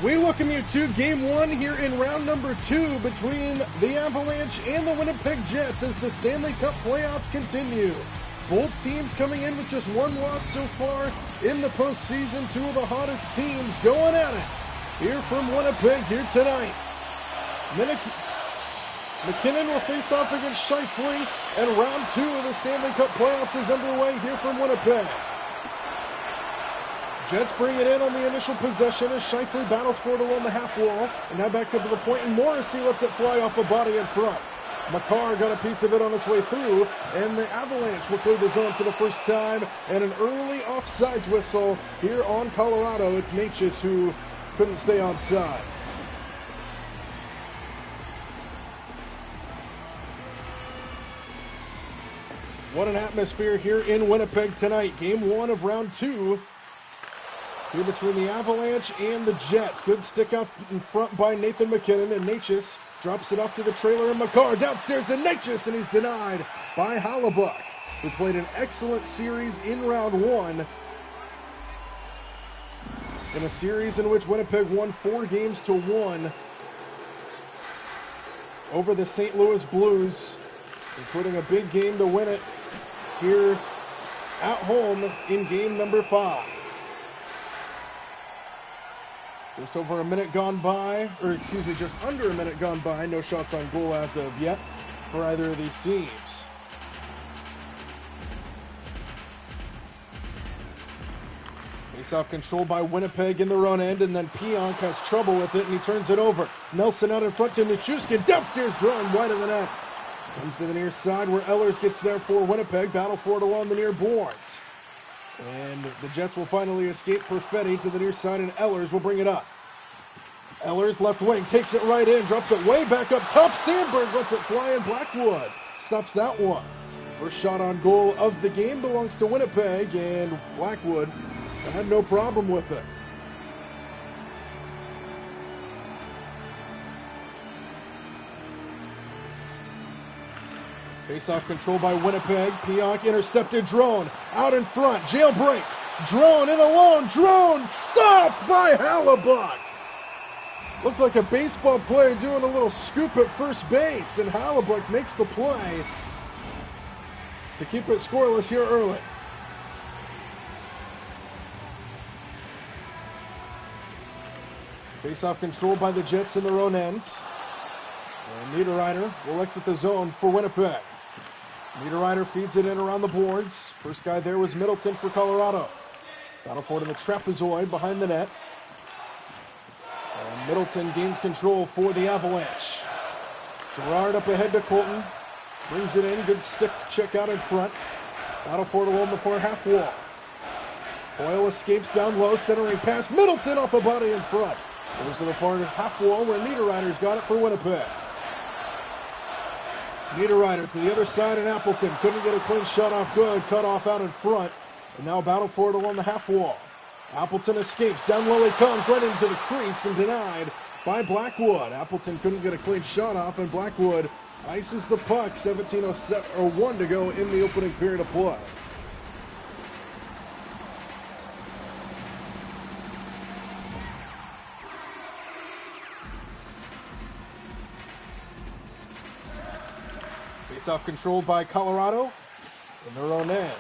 We welcome you to Game 1 here in round number 2 between the Avalanche and the Winnipeg Jets as the Stanley Cup playoffs continue. Both teams coming in with just one loss so far in the postseason. Two of the hottest teams going at it here from Winnipeg here tonight. McKinnon will face off against Shifley, and round 2 of the Stanley Cup playoffs is underway here from Winnipeg. Jets bring it in on the initial possession as Shifley battles for it along the half wall, and now back up to the point, and Morrissey lets it fly off a body in front. Makar got a piece of it on its way through, and the Avalanche will clear the zone for the first time, and an early offsides whistle here on Colorado. It's Natchez who couldn't stay onside. What an atmosphere here in Winnipeg tonight. Game 1 of round 2 here between the Avalanche and the Jets. Good stick up in front by Nathan McKinnon, and Natchez drops it off to the trailer, and Makar downstairs to Natchez, and he's denied by Hellebuyck, who played an excellent series in round 1. In a series in which Winnipeg won 4 games to 1 over the St. Louis Blues, including a big game to win it here at home in game number 5. Just over a minute gone by, or excuse me, just under a minute gone by. No shots on goal as of yet for either of these teams. Face-off control by Winnipeg in their own end, and then Pionk has trouble with it, and he turns it over. Nelson out in front to Nichushkin, downstairs drawn wide of the net. Comes to the near side where Ehlers gets there for Winnipeg. Battle for it along the near boards. And the Jets will finally escape Perfetti to the near side, and Ehlers will bring it up. Ehlers left wing, takes it right in, drops it way back up top. Sandberg lets it fly, and Blackwood stops that one. First shot on goal of the game belongs to Winnipeg, and Blackwood had no problem with it. Face-off control by Winnipeg. Pionk intercepted Drone. Out in front. Jailbreak. Drone in alone. Drone stopped by Hellebuyck. Looked like a baseball player doing a little scoop at first base. And Hellebuyck makes the play to keep it scoreless here early. Face-off control by the Jets in their own end. And Niederreiter will exit the zone for Winnipeg. Niederreiter feeds it in around the boards. First guy there was Middleton for Colorado. Battle for it in the trapezoid behind the net. And Middleton gains control for the Avalanche. Gerard up ahead to Colton. Brings it in. Good stick check out in front. Battle for it along the far half wall. Hoyle escapes down low. Centering pass. Middleton off a body in front. Goes to the far half wall where Niederreiter's got it for Winnipeg. Niederreiter to the other side, and Appleton couldn't get a clean shot off good. Cut off out in front. And now battle for it along the half wall. Appleton escapes. Down low he comes, right into the crease, and denied by Blackwood. Appleton couldn't get a clean shot off, and Blackwood ices the puck. 17:01 to go in the opening period of play. Face-off controlled by Colorado in their own end.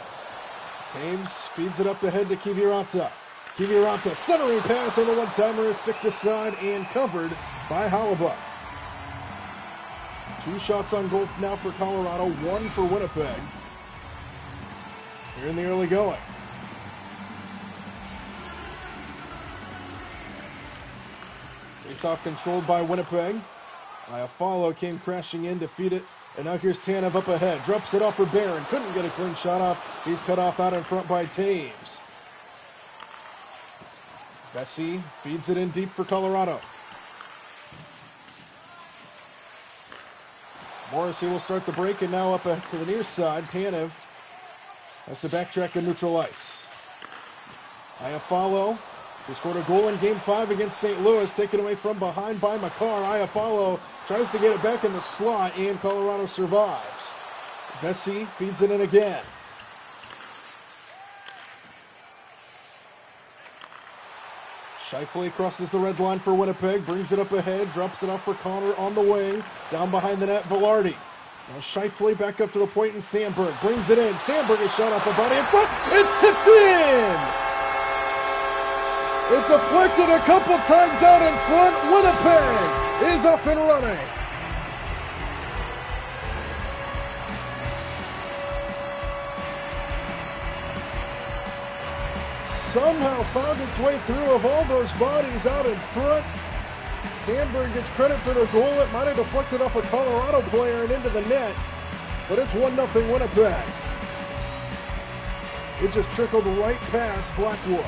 Taves feeds it up ahead to Kiviranta. Kiviranta centering pass on the one-timer, stick to side and covered by Hellebuyck. 2 shots on goal now for Colorado, 1 for Winnipeg here in the early going. Face-off controlled by Winnipeg. Iafallo came crashing in to feed it. And now here's Tanev up ahead. Drops it off for Barron. Couldn't get a clean shot off. He's cut off out in front by Taves. Bessie feeds it in deep for Colorado. Morrissey will start the break, and now up to the near side. Tanev has to backtrack and neutral ice. Iafallo, who scored a goal in Game 5 against St. Louis, taken away from behind by Makar. Iafallo tries to get it back in the slot, and Colorado survives. Bessie feeds it in again. Scheifele crosses the red line for Winnipeg, brings it up ahead, drops it off for Connor on the wing, down behind the net, Velarde. Now Scheifele back up to the point, and Sandberg brings it in. Sandberg is shot off the body in front. It's tipped in! It deflected a couple times out in front. Winnipeg is up and running. Somehow found its way through of all those bodies out in front. Sandberg gets credit for the goal. It might have deflected off a Colorado player and into the net, but it's 1-0 Winnipeg. It just trickled right past Blackwood.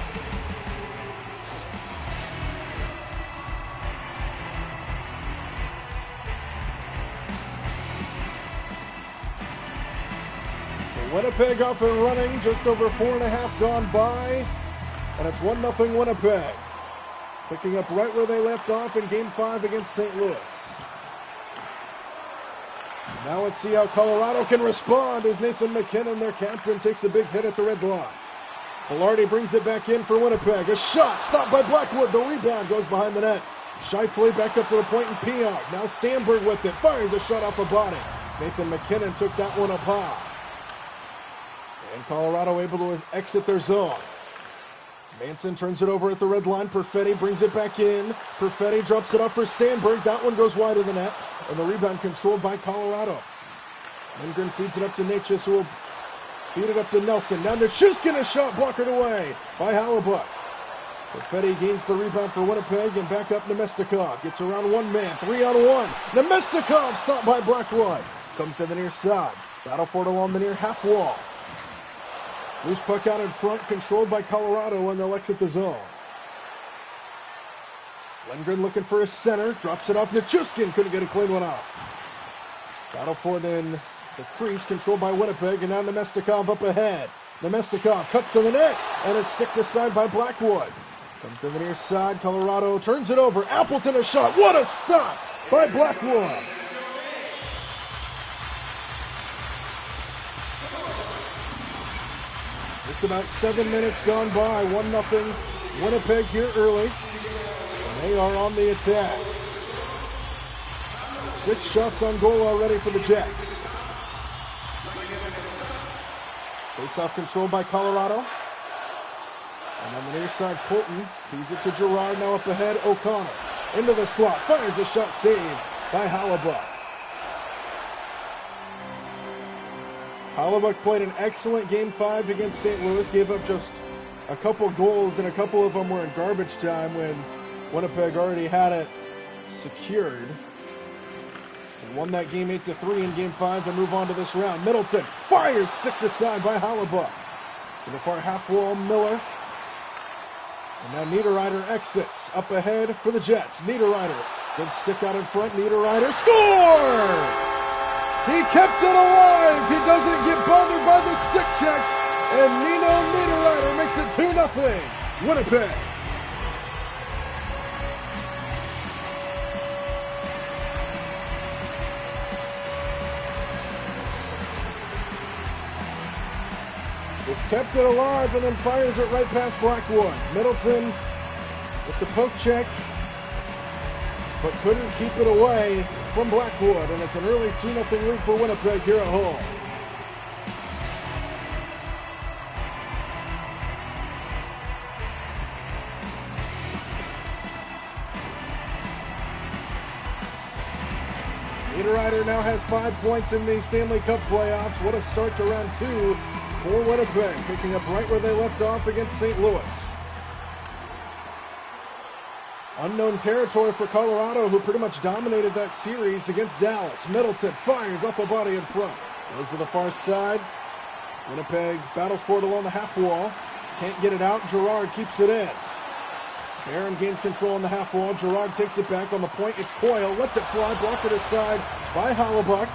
So Winnipeg up and running, just over 4.5 gone by, and it's 1-0 Winnipeg. Picking up right where they left off in Game 5 against St. Louis. Now let's see how Colorado can respond as Nathan MacKinnon, their captain, takes a big hit at the red line. Velarde brings it back in for Winnipeg. A shot stopped by Blackwood. The rebound goes behind the net. Scheifele back up to the point, and Pionk. Now Sandberg with it. Fires a shot off the body. Nathan MacKinnon took that one up high. And Colorado able to exit their zone. Manson turns it over at the red line. Perfetti brings it back in. Perfetti drops it up for Sandberg. That one goes wide of the net. And the rebound controlled by Colorado. Lindgren feeds it up to Natchez, who will feed it up to Nelson. Now Nichushkin, a shot blockered away by Hellebuyck. Perfetti gains the rebound for Winnipeg, and back up Nemestikov. Gets around one man, 3-on-1. Nemestikov stopped by Blackwood. Comes to the near side. Battle for it along the near half wall. Loose puck out in front, controlled by Colorado, and they'll exit the zone. Lindgren looking for a center, drops it off. Nichushkin couldn't get a clean one off. Battle for it in the crease, controlled by Winnipeg, and now Nemestikov up ahead. Nemestikov cuts to the net, and it's sticked aside by Blackwood. Comes to the near side, Colorado turns it over. Appleton a shot, what a stop by Blackwood. Just about 7 minutes gone by, 1-0 Winnipeg here early. And they are on the attack. 6 shots on goal already for the Jets. Face-off controlled by Colorado. And on the near side, Colton feeds it to Girard, now up ahead, O'Connor. Into the slot, fires a shot saved by Hellebuyck. Hellebuyck played an excellent Game 5 against St. Louis, gave up just a couple goals, and a couple of them were in garbage time when Winnipeg already had it secured. And won that game 8-3 in Game 5 to move on to this round. Middleton fires, sticked aside by Hellebuyck. To the far half wall, Miller. And now Niederreiter exits up ahead for the Jets. Niederreiter, good stick out in front. Niederreiter scores! He kept it alive. He doesn't get bothered by the stick check. And Nino Niederreiter makes it 2-0. Winnipeg. Just kept it alive and then fires it right past Blackwood. Middleton with the poke check, but couldn't keep it away from Blackwood, and it's an early 2-0 lead for Winnipeg here at home. Niederreiter now has 5 points in the Stanley Cup playoffs. What a start to round 2 for Winnipeg, picking up right where they left off against St. Louis. Unknown territory for Colorado, who pretty much dominated that series against Dallas. Middleton fires up a body in front. Goes to the far side. Winnipeg battles for it along the half wall. Can't get it out. Girard keeps it in. Barron gains control on the half wall. Girard takes it back on the point. It's Coyle. Lets it fly. Blocked it aside by Hellebuyck.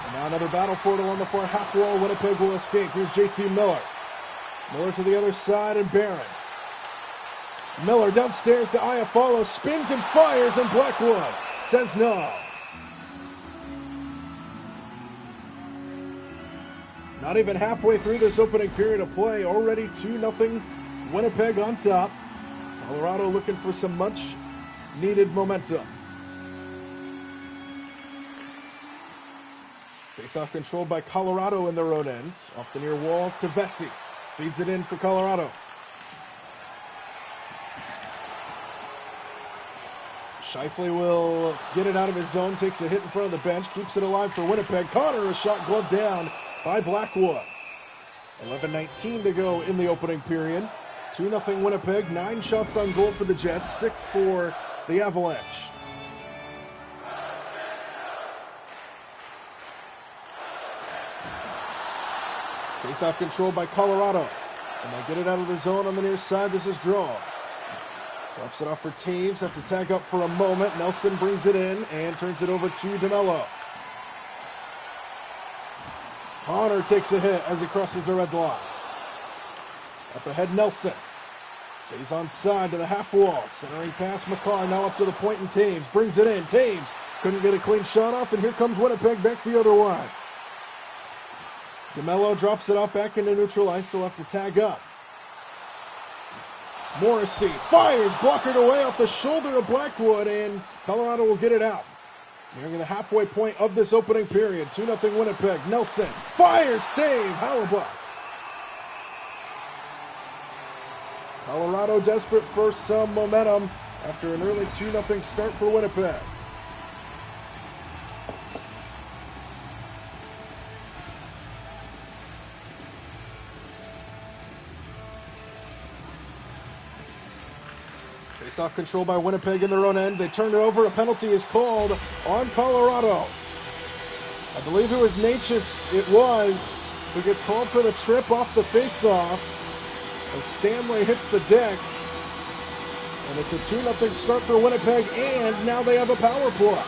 And now another battle for it along the far half wall. Winnipeg will escape. Here's JT Miller. Miller to the other side, and Barron. Miller downstairs to Iafallo, spins and fires, and Blackwood says no. Not even halfway through this opening period of play, already 2-0 Winnipeg on top. Colorado looking for some much-needed momentum. Face-off controlled by Colorado in their own end. Off the near walls to Vesey. Feeds it in for Colorado. Scheifele will get it out of his zone, takes a hit in front of the bench, keeps it alive for Winnipeg. Connor, a shot gloved down by Blackwood. 11:19 to go in the opening period. 2-0 Winnipeg, 9 shots on goal for the Jets, 6 for the Avalanche. Face-off controlled by Colorado. And they get it out of the zone on the near side. This is Draw. Drops it off for Taves. Have to tag up for a moment. Nelson brings it in and turns it over to DeMello. Connor takes a hit as he crosses the red line. Up ahead, Nelson. Stays on side to the half wall. Centering pass, McCarr now up to the point, and Taves brings it in. Taves couldn't get a clean shot off, and here comes Winnipeg back the other way. DeMello drops it off back into neutral ice. They'll have to tag up. Morrissey fires, blockered away off the shoulder of Blackwood, and Colorado will get it out. Nearing the halfway point of this opening period. 2-0 Winnipeg. Nelson fires, save, Hellebuyck. Colorado desperate for some momentum after an early 2-0 start for Winnipeg. Face-off control by Winnipeg in their own end. They turn it over. A penalty is called on Colorado. I believe it was Natchez. It was. Who gets called for the trip off the face-off as Stanley hits the deck. And it's a 2-0 start for Winnipeg, and now they have a power play.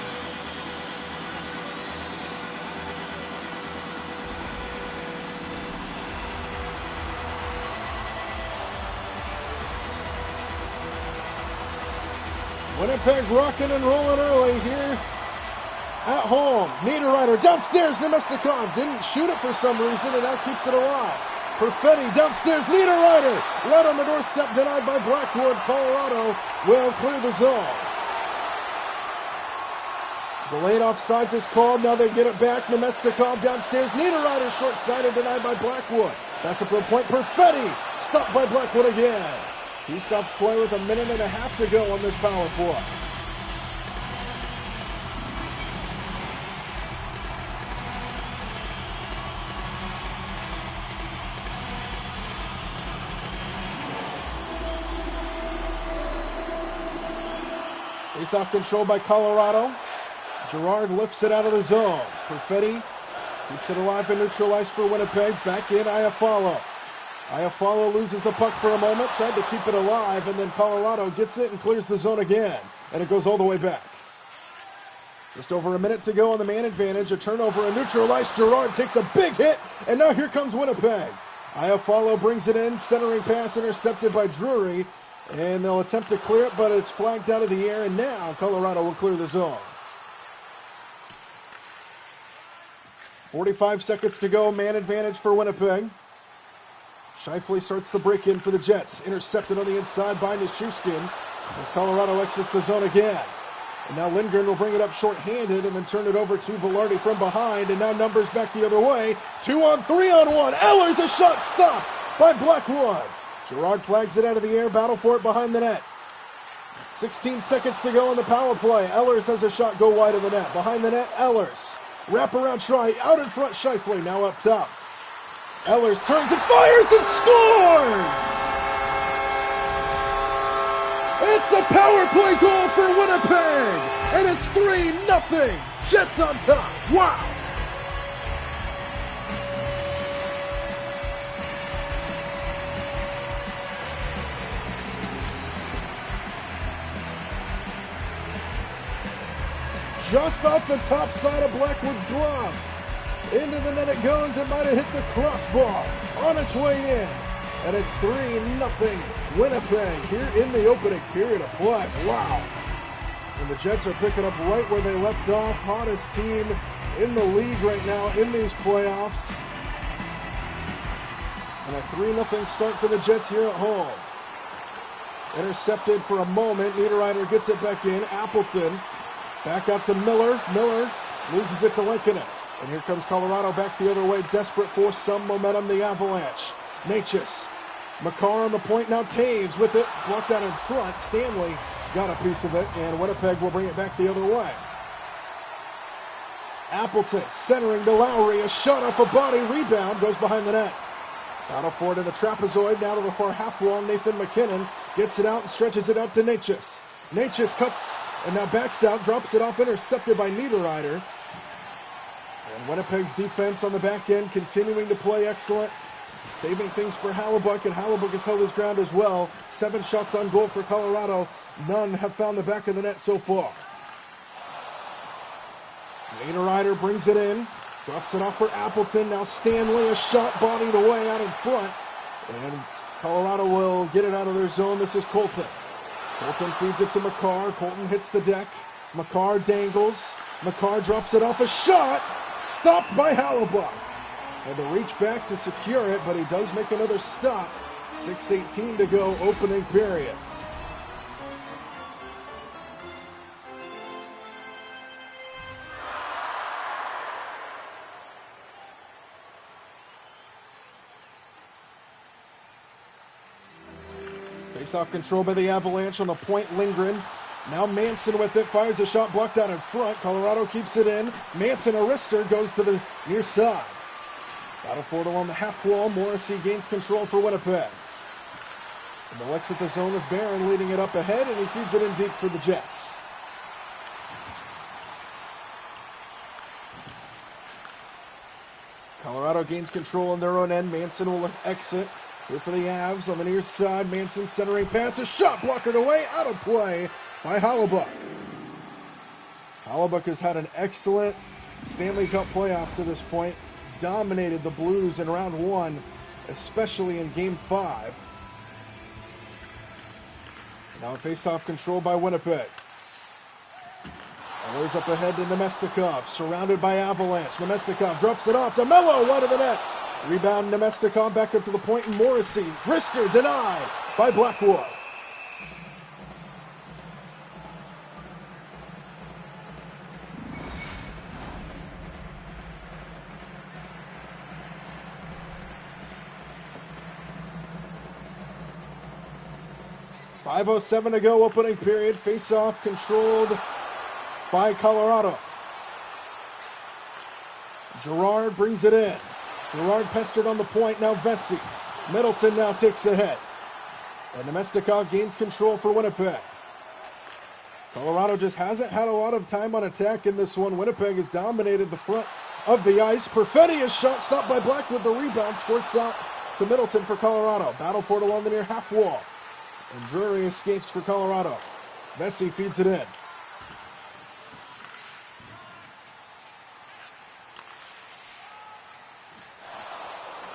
Winnipeg rocking and rolling early here at home. Niederreiter downstairs. Nemestikov didn't shoot it for some reason and now keeps it alive. Perfetti downstairs. Niederreiter right on the doorstep, denied by Blackwood. Colorado will clear the zone. Delayed offsides is called. Now they get it back. Nemestikov downstairs. Niederreiter short-sided, denied by Blackwood. Back up to the point. Perfetti stopped by Blackwood again. He stops play with 1.5 minutes to go on this power play. Face-off control by Colorado. Girard lifts it out of the zone. Perfetti keeps it alive and neutral ice for Winnipeg. Back in Iafallo. Iafallo loses the puck for a moment, tried to keep it alive, and then Colorado gets it and clears the zone again. And it goes all the way back. Just over a minute to go on the man advantage. A turnover and neutral ice. Girard takes a big hit, and now here comes Winnipeg. Iafallo brings it in, centering pass intercepted by Drury, and they'll attempt to clear it, but it's flagged out of the air, and now Colorado will clear the zone. 45 seconds to go, man advantage for Winnipeg. Scheifele starts the break in for the Jets. Intercepted on the inside by Nichushkin as Colorado exits the zone again. And now Lindgren will bring it up short-handed and then turn it over to Velarde from behind. And now numbers back the other way. 2-on, 3-on-1. Ehlers, a shot stopped by Blackwood. Girard flags it out of the air. Battle for it behind the net. 16 seconds to go in the power play. Ehlers has a shot go wide of the net. Behind the net, Ehlers. Wraparound try. Out in front, Scheifele now up top. Ehlers turns and fires and scores! It's a power play goal for Winnipeg! And it's 3-0! Jets on top! Wow! Just off the top side of Blackwood's glove. Into the net it goes. It might have hit the crossbar on its way in. And it's 3-0 Winnipeg here in the opening period of play. Wow. And the Jets are picking up right where they left off. Hottest team in the league right now in these playoffs. And a 3-0 start for the Jets here at home. Intercepted for a moment. Niederreiter gets it back in. Appleton back out to Miller. Miller loses it to Lincoln. And here comes Colorado back the other way, desperate for some momentum. The Avalanche. Natchez. McCarr on the point now. Taves with it. Blocked out in front. Stanley got a piece of it. And Winnipeg will bring it back the other way. Appleton centering to Lowry. A shot off a body. Rebound goes behind the net. Battle for it in the trapezoid. Now to the far half wall. Nathan McKinnon gets it out and stretches it out to Natchez. Natchez cuts and now backs out. Drops it off. Intercepted by Niederreiter. And Winnipeg's defense on the back end continuing to play excellent. Saving things for Hellebuyck, and Hellebuyck has held his ground as well. 7 shots on goal for Colorado. None have found the back of the net so far. Niederreiter brings it in. Drops it off for Appleton. Now Stanley, a shot bodied away out in front. And Colorado will get it out of their zone. This is Colton. Colton feeds it to McCarr. Colton hits the deck. McCarr dangles. McCarr drops it off. A shot stopped by Hellebuyck. Had to reach back to secure it, but he does make another stop. 6:18 to go, opening period. Face-off control by the Avalanche on the point. Lindgren. Now Manson with it, fires a shot blocked out in front. Colorado keeps it in. Manson, a wrister, goes to the near side. Battle for it along the half wall. Morrissey gains control for Winnipeg. And they'll exit the zone with Barron leading it up ahead, and he feeds it in deep for the Jets. Colorado gains control on their own end. Manson will exit. Here for the Avs on the near side. Manson centering pass. A shot blockered away. Out of play by Hellebuyck. Hellebuyck has had an excellent Stanley Cup playoff to this point. Dominated the Blues in round 1, especially in game 5. Now a face-off control by Winnipeg. Oilers up ahead to Nemestikov, surrounded by Avalanche. Nemestikov drops it off to Mello, wide of the net. Rebound Nemestikov back up to the point, and Morrissey. Wrister denied by Blackwood. .507 to go, opening period. Face-off controlled by Colorado. Girard brings it in. Girard pestered on the point. Now Vesey. Middleton now takes ahead. And Nemestikov gains control for Winnipeg. Colorado just hasn't had a lot of time on attack in this one. Winnipeg has dominated the front of the ice. Perfetti is shot stopped by Blackwood. The rebound squirts out to Middleton for Colorado. Battle for it along the near half wall. And Drury escapes for Colorado. Vesey feeds it in.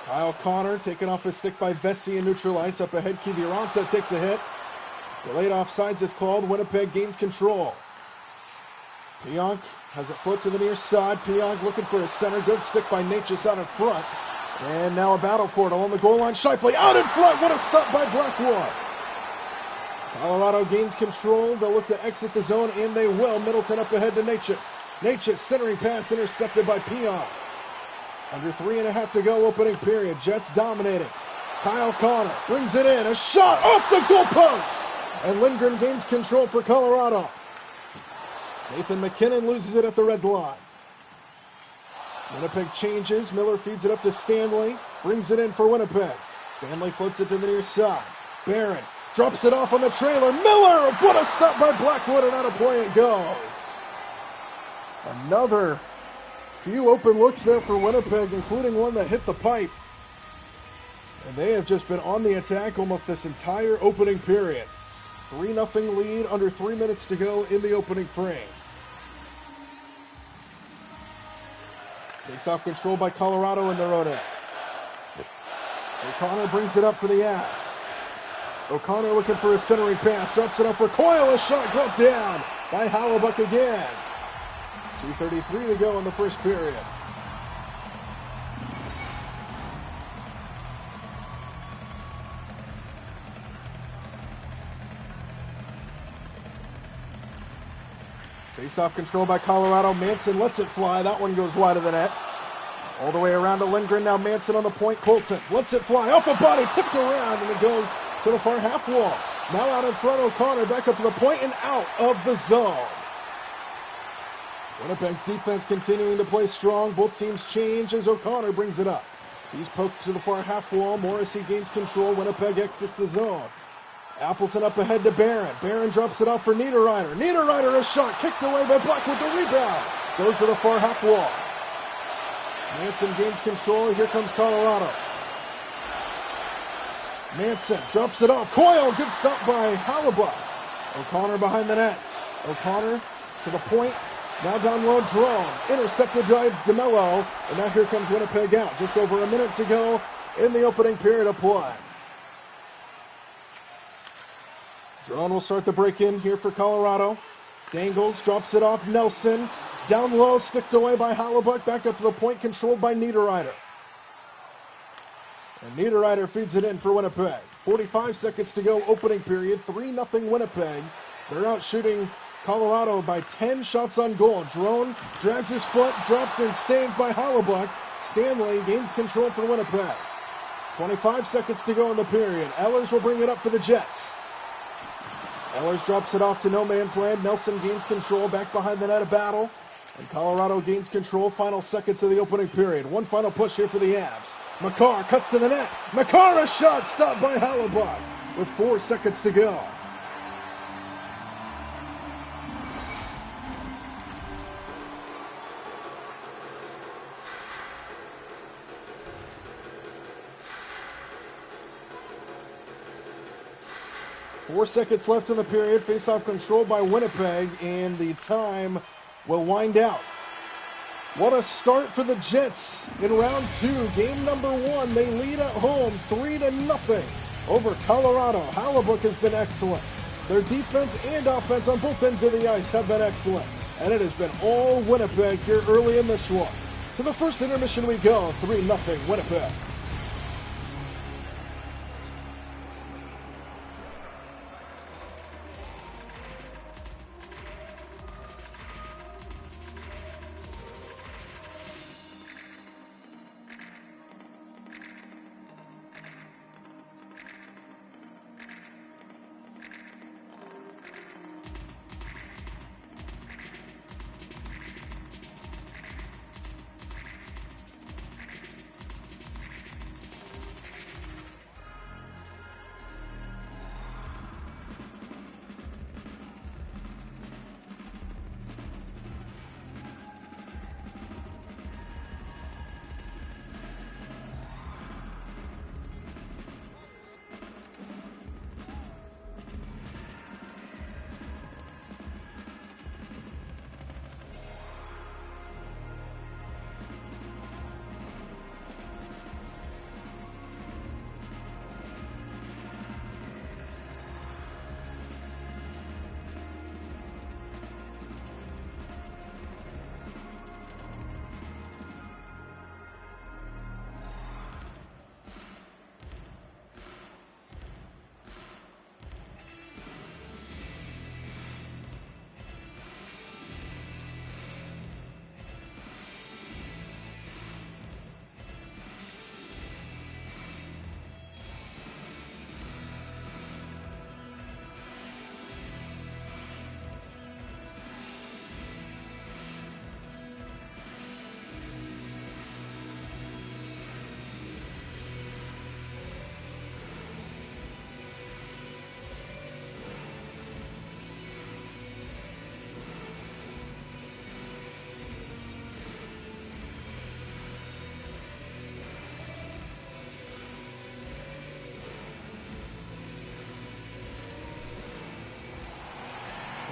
Kyle Connor taken off his stick by Vesey in neutral ice. Up ahead, Kiviranta takes a hit. Delayed offsides is called. Winnipeg gains control. Pionk has it flipped to the near side. Pionk looking for his center. Good stick by Natchez out in front. And now a battle for it along the goal line. Scheifele out in front. What a stop by Blackwood. Colorado gains control. They'll look to exit the zone, and they will. Middleton up ahead to Natchez. Natchez centering pass intercepted by Pionk. Under 3.5 to go, opening period. Jets dominating. Kyle Connor brings it in. A shot off the goalpost. And Lindgren gains control for Colorado. Nathan McKinnon loses it at the red line. Winnipeg changes. Miller feeds it up to Stanley. Brings it in for Winnipeg. Stanley floats it to the near side. Barron drops it off on the trailer. Miller! What a stop by Blackwood, and out of play it goes. Another few open looks there for Winnipeg, including one that hit the pipe. And they have just been on the attack almost this entire opening period. 3-0 lead, under 3 minutes to go in the opening frame. Face-off control by Colorado in their own end. O'Connor brings it up for the Avs. O'Connor looking for a centering pass. Drops it up for Coyle. A shot gloved down by Hellebuyck again. 2:33 to go in the first period. Face-off control by Colorado. Manson lets it fly. That one goes wide of the net. All the way around to Lindgren. Now Manson on the point. Colton lets it fly. Off the body. Tipped around. And it goes to the far half wall. Now out in front. O'Connor back up to the point and out of the zone. Winnipeg's defense continuing to play strong. Both teams change as O'Connor brings it up. He's poked to the far half wall. Morrissey gains control. Winnipeg exits the zone. Appleton up ahead to Barron. Barron drops it off for Niederreiter. Niederreiter, a shot kicked away by Black with the rebound. Goes to the far half wall. Manson gains control. Here comes Colorado. Manson drops it off. Coyle, good stop by Hellebuyck. O'Connor behind the net. O'Connor to the point. Now down low, Drone. Intercepted by DeMello. And now here comes Winnipeg out. Just over a minute to go in the opening period of play. Drone will start the break in here for Colorado. Dangles, drops it off. Nelson. Down low, sticked away by Hellebuyck. Back up to the point, controlled by Niederreiter. And Niederreiter feeds it in for Winnipeg. 45 seconds to go, opening period. 3-0 Winnipeg. They're out shooting Colorado by 10 shots on goal. Drone drags his foot, dropped and saved by Hellebuyck. Stanley gains control for Winnipeg. 25 seconds to go in the period. Ehlers will bring it up for the Jets. Ehlers drops it off to no man's land. Nelson gains control back behind the net of battle. And Colorado gains control. Final seconds of the opening period. One final push here for the Avs. Makar cuts to the net. Makar, a shot stopped by Hellebuyck with 4 seconds to go. Four seconds left in the period. Face-off control by Winnipeg, and the time will wind out. What a start for the Jets in round 2. Game number 1, they lead at home 3-0 over Colorado. Hellebuyck has been excellent. Their defense and offense on both ends of the ice have been excellent. And it has been all Winnipeg here early in this one. To the first intermission we go, 3-0 Winnipeg.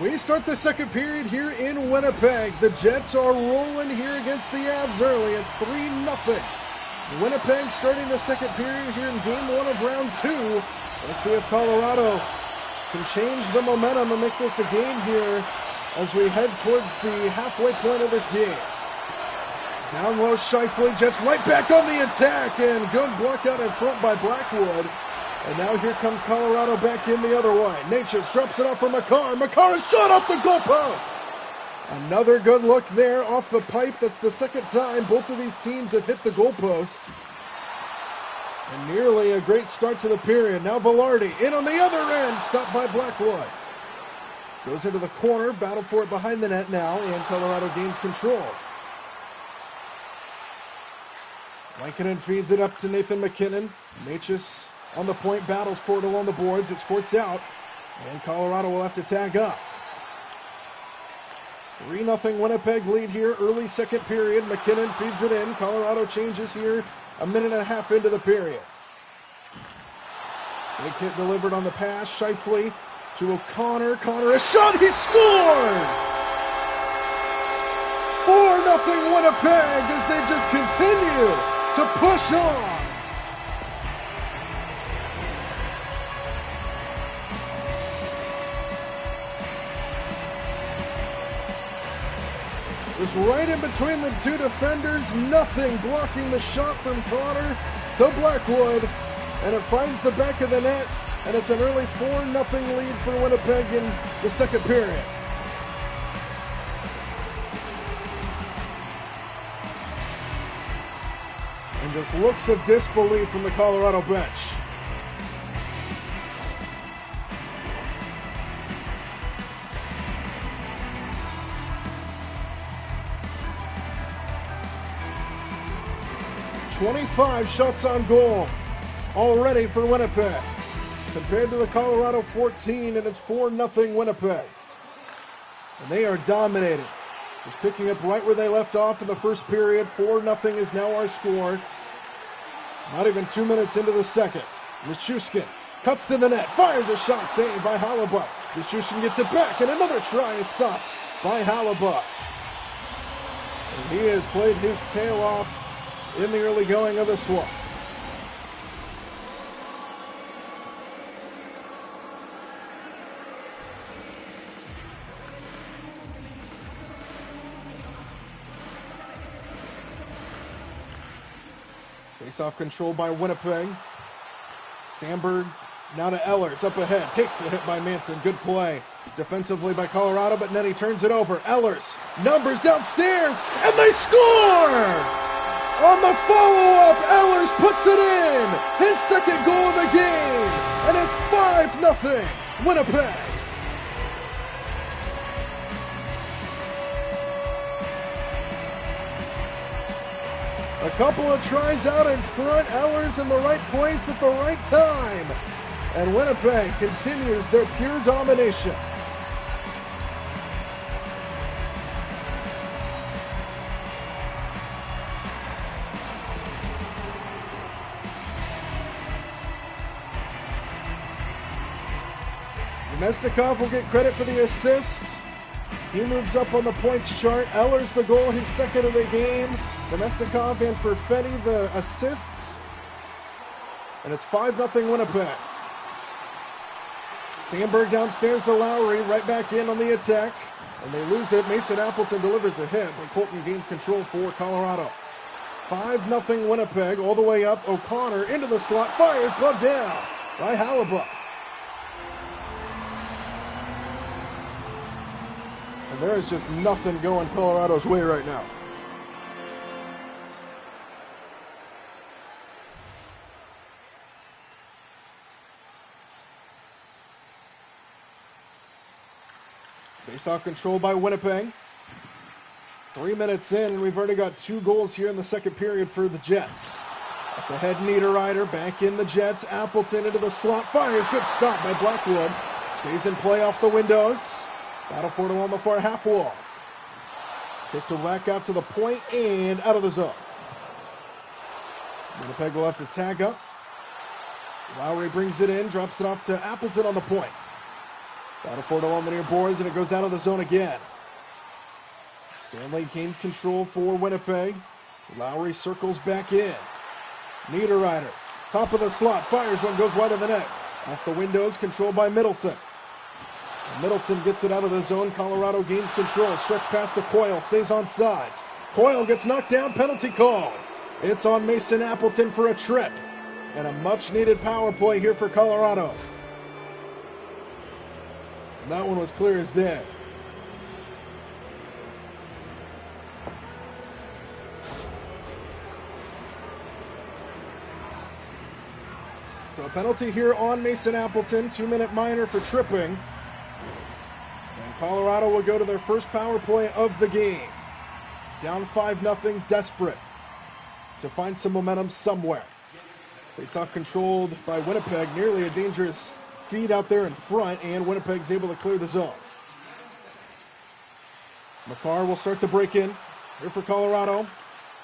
We start the second period here in Winnipeg. The Jets are rolling here against the Avs early. It's 3-0. Winnipeg starting the second period here in game 1 of round 2. Let's see if Colorado can change the momentum and make this a game here as we head towards the halfway point of this game. Down low, Scheifele, Jets right back on the attack, and good block out in front by Blackwood. And now here comes Colorado back in the other way. Natchez drops it off for Makar. Makar is shot off the goalpost. Another good look there off the pipe. That's the second time both of these teams have hit the goalpost. And nearly a great start to the period. Now Velarde in on the other end, stopped by Blackwood. Goes into the corner, battle for it behind the net now, and Colorado gains control. Lankinen feeds it up to Nathan McKinnon. Natchez on the point, battles for it along the boards. It squirts out, and Colorado will have to tag up. 3-0 Winnipeg lead here, early second period. McKinnon feeds it in. Colorado changes here a minute and a half into the period. Big hit delivered on the pass. Scheifele to O'Connor. Connor, a shot, he scores! 4-0 Winnipeg as they just continue to push on. Just right in between the two defenders, nothing blocking the shot from Connor to Blackwood, and it finds the back of the net, and it's an early 4-0 lead for Winnipeg in the second period. And just looks of disbelief from the Colorado bench. "25 shots on goal already for Winnipeg, compared to the Colorado 14, and it's 4-0 Winnipeg. And they are dominating. Just picking up right where they left off in the first period. 4-0 is now our score. Not even 2 minutes into the second. Nichushkin cuts to the net, fires a shot, saved by Hellebuyck. Nichushkin gets it back, and another try is stopped by Hellebuyck. And he has played his tail off in the early going of this one. Face-off control by Winnipeg. Sandberg now to Ehlers, up ahead, takes the hit by Manson. Good play defensively by Colorado, but Nettie turns it over. Ehlers, numbers downstairs, and they score! On the follow-up, Ehlers puts it in! His second goal of the game! And it's 5-0 Winnipeg! A couple of tries out in front, Ehlers in the right place at the right time. And Winnipeg continues their pure domination. Mestikov will get credit for the assist. He moves up on the points chart. Ehlers the goal, his second of the game. Mestikov and Perfetti the assists. And it's 5-0 Winnipeg. Sandberg downstairs to Lowry, right back in on the attack. And they lose it. Mason Appleton delivers a hit, but Colton gains control for Colorado. 5-0 Winnipeg, all the way up. O'Connor into the slot, fires, glove down by Hellebuyck. And there is just nothing going Colorado's way right now. Face-off control by Winnipeg. 3 minutes in, and we've already got 2 goals here in the second period for the Jets. Up ahead, Niederreiter, back in the Jets. Appleton into the slot, fires, good stop by Blackwood. Stays in play off the windows. Battle for it along the far half wall. Kicked it back out to the point and out of the zone. Winnipeg will have to tag up. Lowry brings it in, drops it off to Appleton on the point. Battle for it along the near boards, and it goes out of the zone again. Stanley gains control for Winnipeg. Lowry circles back in. Niederreiter, top of the slot, fires one, goes wide of the net. Off the windows, controlled by Middleton. Middleton gets it out of the zone. Colorado gains control. Stretch pass to Coyle. Stays on sides. Coyle gets knocked down. Penalty call. It's on Mason Appleton for a trip. And a much-needed power play here for Colorado. And that one was clear as day. So a penalty here on Mason Appleton, 2-minute minor for tripping. And Colorado will go to their first power play of the game. Down 5-0, desperate to find some momentum somewhere. Face-off controlled by Winnipeg, nearly a dangerous feed out there in front, and Winnipeg's able to clear the zone. Makar will start the break-in here for Colorado.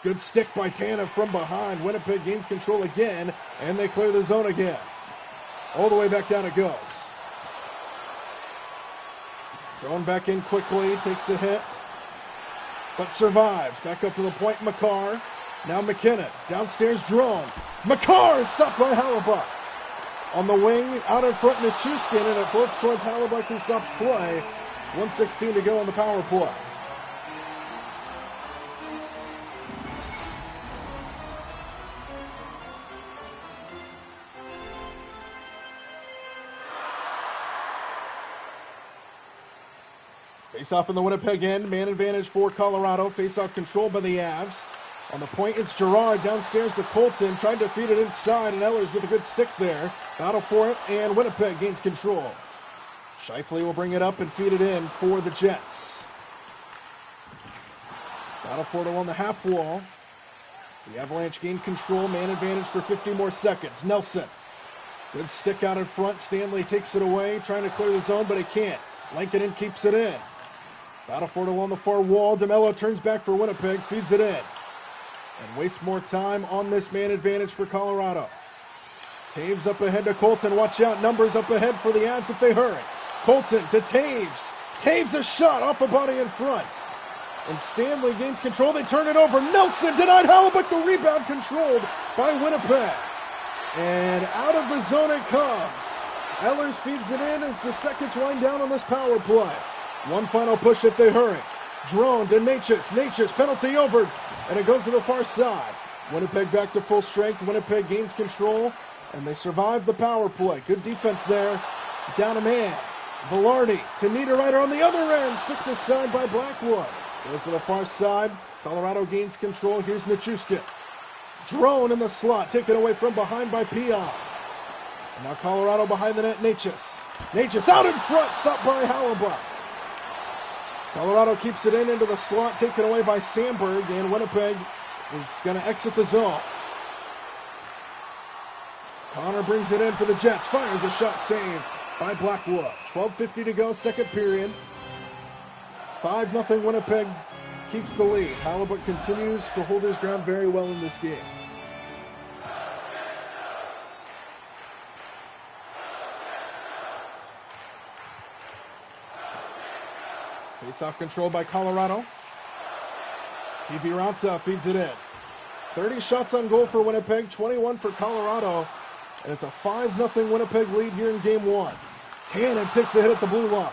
Good stick by Tanev from behind. Winnipeg gains control again, and they clear the zone again. All the way back down it goes. Thrown back in quickly, takes a hit, but survives. Back up to the point, Makar. Now McKinnon, downstairs drone. Makar is stopped by Hellebuyck. On the wing, out in front, Nichushkin, and it floats towards Hellebuyck, who stops play. 1:16 to go on the power play. Face-off in the Winnipeg end, man advantage for Colorado. Face-off controlled by the Avs. On the point, it's Girard downstairs to Colton, tried to feed it inside, and Ehlers with a good stick there. Battle for it, and Winnipeg gains control. Scheifele will bring it up and feed it in for the Jets. Battle for it along the half wall. The Avalanche gain control, man advantage for 50 more seconds. Nelson, good stick out in front. Stanley takes it away, trying to clear the zone, but he can't. Lankinen keeps it in. Battle for it along the far wall. DeMello turns back for Winnipeg, feeds it in. And wastes more time on this man advantage for Colorado. Taves up ahead to Colton. Watch out, numbers up ahead for the Avs if they hurry. Colton to Taves. Taves a shot off a body in front. And Stanley gains control. They turn it over. Nelson denied Hellebuyck. The rebound controlled by Winnipeg. And out of the zone it comes. Ehlers feeds it in as the seconds wind down on this power play. One final push if they hurry. Drone to Necas. Necas, penalty over. And it goes to the far side. Winnipeg back to full strength. Winnipeg gains control. And they survive the power play. Good defense there. Down a man. Velarde to Niederreiter on the other end. Sticked aside by Blackwood. Goes to the far side. Colorado gains control. Here's Nichushkin. Drone in the slot. Taken away from behind by Pion. And now Colorado behind the net. Necas. Necas out in front. Stopped by Hellebuyck. Colorado keeps it into the slot, taken away by Sandberg, and Winnipeg is going to exit the zone. Connor brings it in for the Jets, fires a shot saved by Blackwood. 12:50 to go, second period. 5-0 Winnipeg keeps the lead. Hellebuyck continues to hold his ground very well in this game. Face-off control by Colorado. Kiviranta feeds it in. 30 shots on goal for Winnipeg, 21 for Colorado. And it's a 5-0 Winnipeg lead here in game one. Tanev takes a hit at the blue line.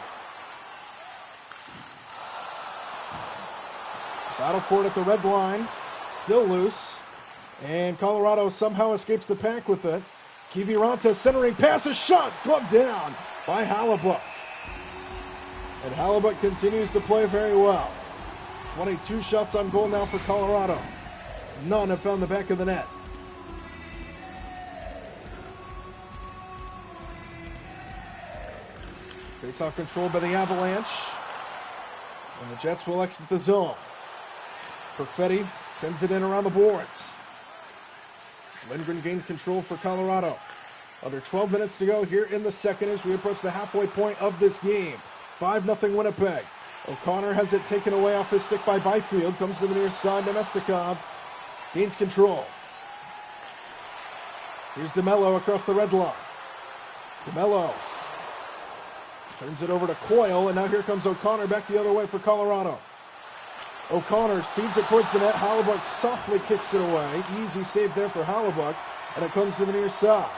Battle for it at the red line. Still loose. And Colorado somehow escapes the pack with it. Kiviranta centering pass, a shot, gloved down by Hellebuyck. And Hellebuyck continues to play very well. 22 shots on goal now for Colorado. None have found the back of the net. Face-off controlled by the Avalanche. And the Jets will exit the zone. Perfetti sends it in around the boards. Lindgren gains control for Colorado. Under 12 minutes to go here in the second as we approach the halfway point of this game. 5-0 Winnipeg. O'Connor has it taken away off his stick by Byfield. Comes to the near side. Nemestikov gains control. Here's DeMello across the red line. DeMello turns it over to Coyle, and now here comes O'Connor back the other way for Colorado. O'Connor feeds it towards the net. Hellebuyck softly kicks it away. Easy save there for Hellebuyck, and it comes to the near side.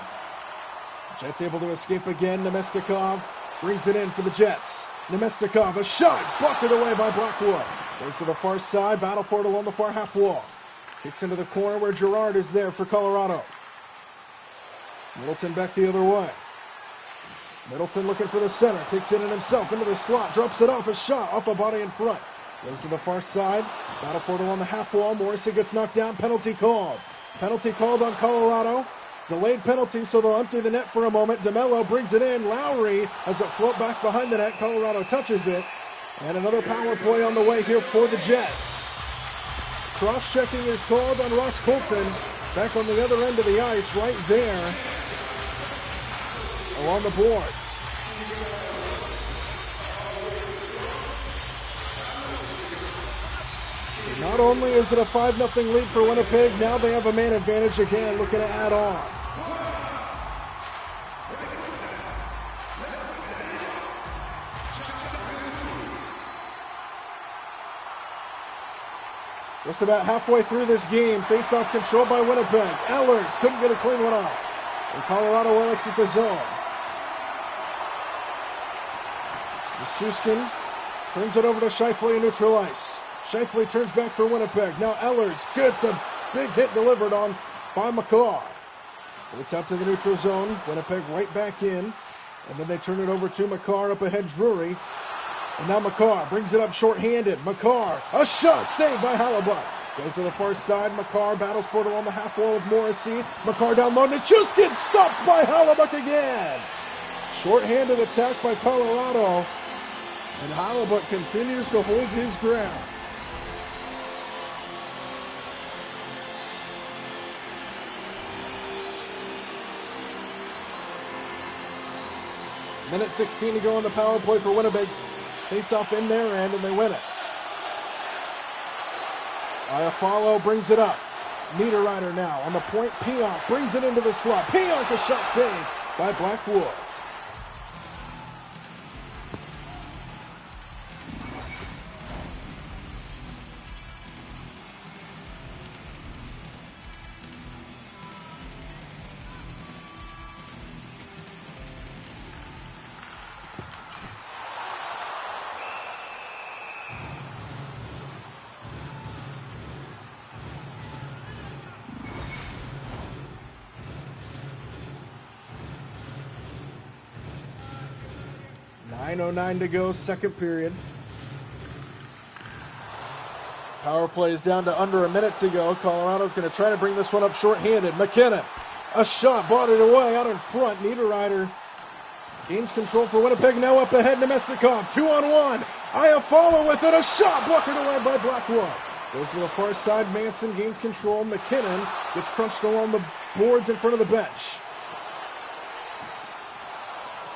Jets able to escape again. Nemestikov brings it in for the Jets. Nemestikov, a shot, bucketed away by Blackwood. Goes to the far side, battle for it along the far half wall. Kicks into the corner where Girard is there for Colorado. Middleton back the other way. Middleton looking for the center, takes it in himself into the slot, drops it off, a shot off a body in front. Goes to the far side, battle for it along the half wall. Morrissey gets knocked down, penalty called. Penalty called on Colorado. Delayed penalty, so they'll empty the net for a moment. DeMello brings it in. Lowry has it float back behind the net. Colorado touches it. And another power play on the way here for the Jets. Cross-checking is called on Ross Colton. Back on the other end of the ice, right there along the boards. So not only is it a 5-0 lead for Winnipeg, now they have a man advantage again, looking to add on. Just about halfway through this game, face-off control by Winnipeg. Ehlers couldn't get a clean one off. And Colorado will exit the zone. Nichushkin turns it over to Scheifele in neutral ice. Scheifele turns back for Winnipeg. Now Ehlers gets a big hit delivered on by McCaw. It's out to the neutral zone. Winnipeg right back in. And then they turn it over to McCarr up ahead, Drury. And now McCarr brings it up short-handed. McCarr, a shot saved by Hellebuyck. Goes to the far side. McCarr battles for it along the half wall of Morrissey. McCarr down low. Nichushkin stopped by Hellebuyck again. Short-handed attack by Colorado. And Hellebuyck continues to hold his ground. Minute 16 to go on the power play for Winnipeg. Face-off in their end, and they win it. Iafallo brings it up. Niederreiter now on the point. Pionk brings it into the slot. Pionk, a shot saved by Blackwood. .09 to go, second period. Power play is down to under a minute to go. Colorado's going to try to bring this one up short-handed. McKinnon, a shot, bought it away out in front. Niederreiter gains control for Winnipeg. Now up ahead, Nemestikov, 2-on-1. Iafallo with it, a shot, bucketed away by Blackwood. Goes to the far side, Manson gains control. McKinnon gets crunched along the boards in front of the bench.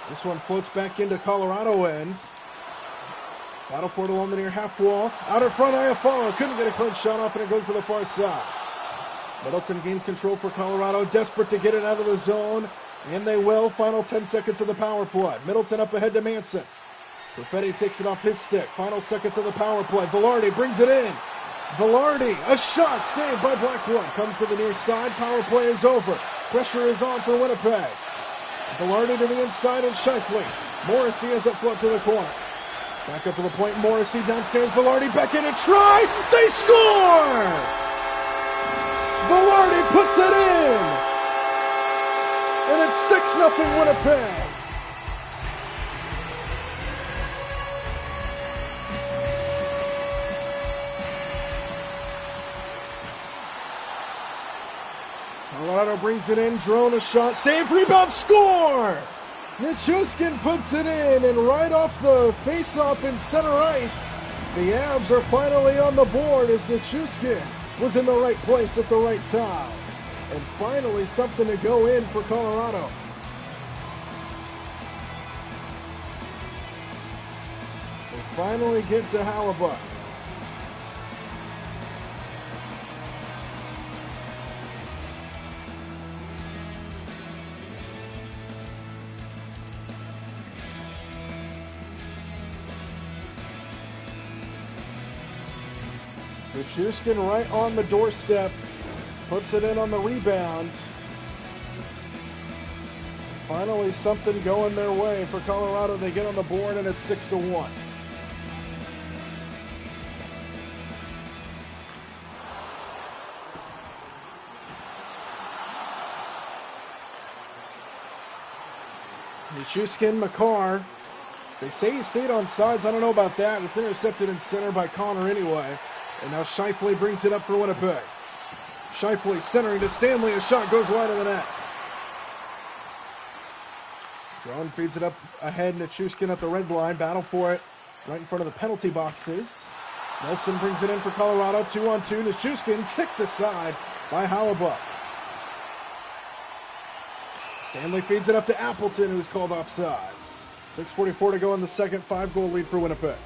This one floats back into Colorado end. Battle for it along the near half wall. Out in front, Iafallo couldn't get a clean shot off, and it goes to the far side. Middleton gains control for Colorado, desperate to get it out of the zone, and they will. Final 10 seconds of the power play. Middleton up ahead to Manson. Perfetti takes it off his stick. Final seconds of the power play. Velarde brings it in. Velarde, a shot saved by Blackwood. Comes to the near side. Power play is over. Pressure is on for Winnipeg. Velarde to the inside and Scheifele. Morrissey has it float to the corner. Back up to the point. Morrissey downstairs. Velarde back in a try. They score! Velarde puts it in. And it's 6-0 Winnipeg. Colorado brings it in. Drone a shot. Save, rebound, score! Nichushkin puts it in, and right off the face-off in center ice, the Avs are finally on the board as Nichushkin was in the right place at the right time. And finally something to go in for Colorado. They finally get to Hellebuyck. Nichushkin right on the doorstep, puts it in on the rebound. Finally something going their way for Colorado. They get on the board and it's 6-1. Nichushkin, McCarr. They say he stayed on sides. I don't know about that. It's intercepted in center by Connor anyway. And now Scheifele brings it up for Winnipeg. Scheifele centering to Stanley. A shot goes wide of the net. Drone feeds it up ahead. Nichushkin at the red line. Battle for it right in front of the penalty boxes. Nelson brings it in for Colorado. 2-on-2. Nichushkin kicked aside by Hellebuyck. Stanley feeds it up to Appleton, who's called offsides. 6:44 to go in the second. 5-goal lead for Winnipeg.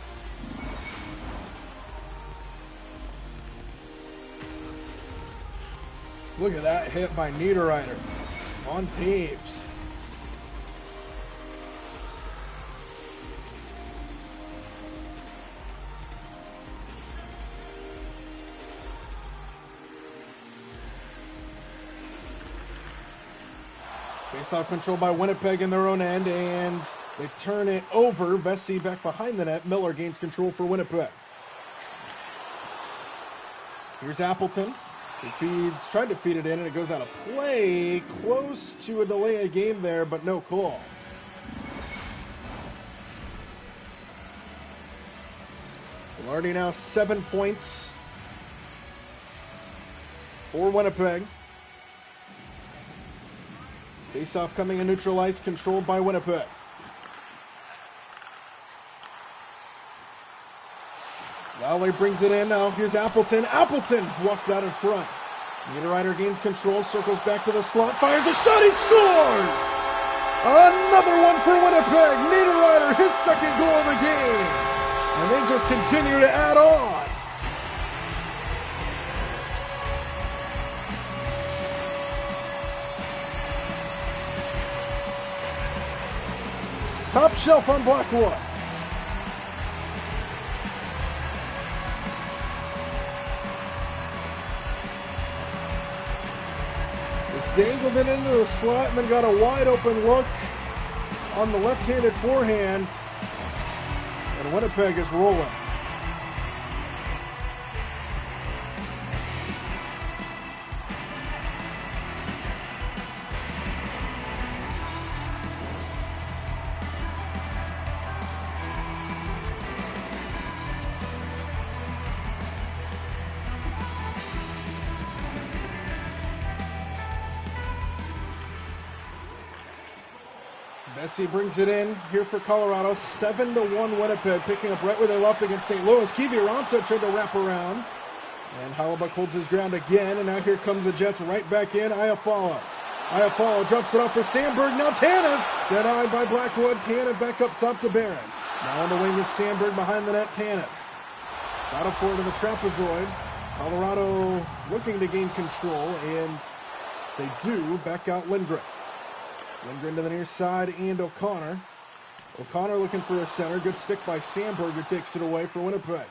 Look at that hit by Niederreiter on Taves. Face-off control by Winnipeg in their own end, and they turn it over. Vesey back behind the net. Miller gains control for Winnipeg. Here's Appleton. He tried to feed it in, and it goes out of play. Close to a delay of game there, but no call. Already now 7 points for Winnipeg. Face-off coming in neutral ice, controlled by Winnipeg. Lowry brings it in now. Here's Appleton. Appleton walked out in front. Niederreiter gains control, circles back to the slot, fires a shot, he scores! Another one for Winnipeg. Niederreiter, his second goal of the game. And they just continue to add on. Top shelf on Blackwood. Just dangled it into the slot and then got a wide open look on the left-handed forehand. And Winnipeg is rolling. Vesey brings it in here for Colorado. 7-1 Winnipeg, picking up right where they left against St. Louis. Kiviranta tried to wrap around, and Hellebuyck holds his ground again, and now here come the Jets right back in. Iafallo drops it off for Sandberg. Now Tanev, denied by Blackwood. Tanev back up top to Barron. Now on the wing, it's Sandberg behind the net. Tanev battle for it in the trapezoid. Colorado looking to gain control, and they do. Back out Lindgren. Lindgren to the near side, and O'Connor. O'Connor looking for a center. Good stick by Sandberg, who takes it away for Winnipeg.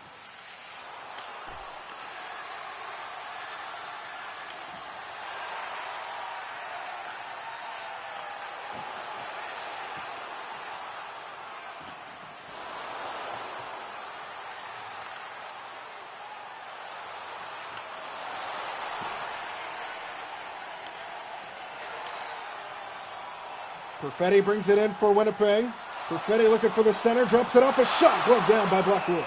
Perfetti brings it in for Winnipeg. Perfetti looking for the center, drops it off, a shot gloved down by Blackwood.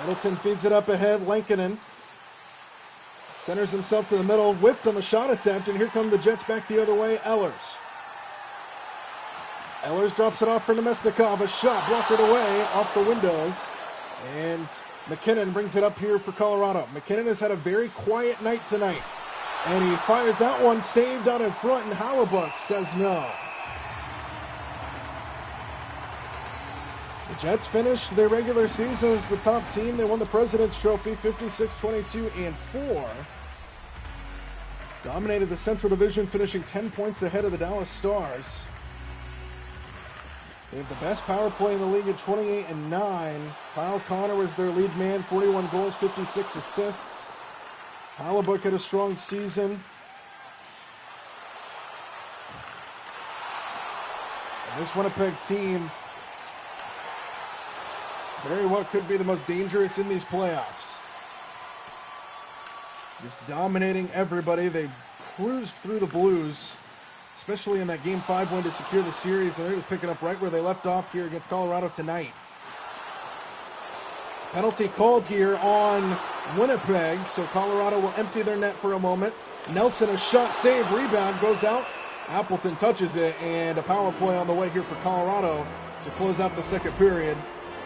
Middleton feeds it up ahead. Lankinen centers himself to the middle, whipped on the shot attempt, and here come the Jets back the other way. Ehlers drops it off for Nemestikov. A shot blockered away off the windows, and McKinnon brings it up here for Colorado. McKinnon has had a very quiet night tonight, and he fires that one, saved out in front, and Hellebuyck says no. The Jets finished their regular season as the top team. They won the President's Trophy 56-22-4. Dominated the Central Division, finishing 10 points ahead of the Dallas Stars. They have the best power play in the league at 28-9. Kyle Connor was their lead man, 41 goals, 56 assists. Hellebuyck had a strong season. And this Winnipeg team very well could be the most dangerous in these playoffs. just dominating everybody. They cruised through the Blues, especially in that Game 5 win to secure the series, and they're just picking up right where they left off here against Colorado tonight. Penalty called here on Winnipeg, so Colorado will empty their net for a moment. Nelson, a shot, save, rebound, goes out. Appleton touches it, and a power play on the way here for Colorado to close out the second period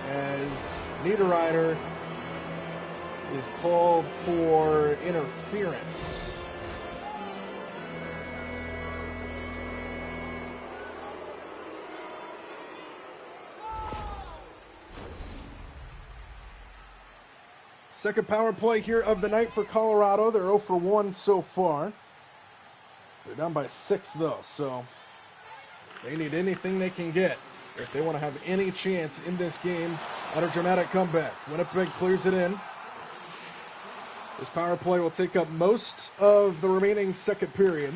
as Niederreiter is called for interference. Second power play here of the night for Colorado. They're 0 for 1 so far. They're down by 6 though, so they need anything they can get if they want to have any chance in this game at a dramatic comeback. Winnipeg clears it in. This power play will take up most of the remaining second period.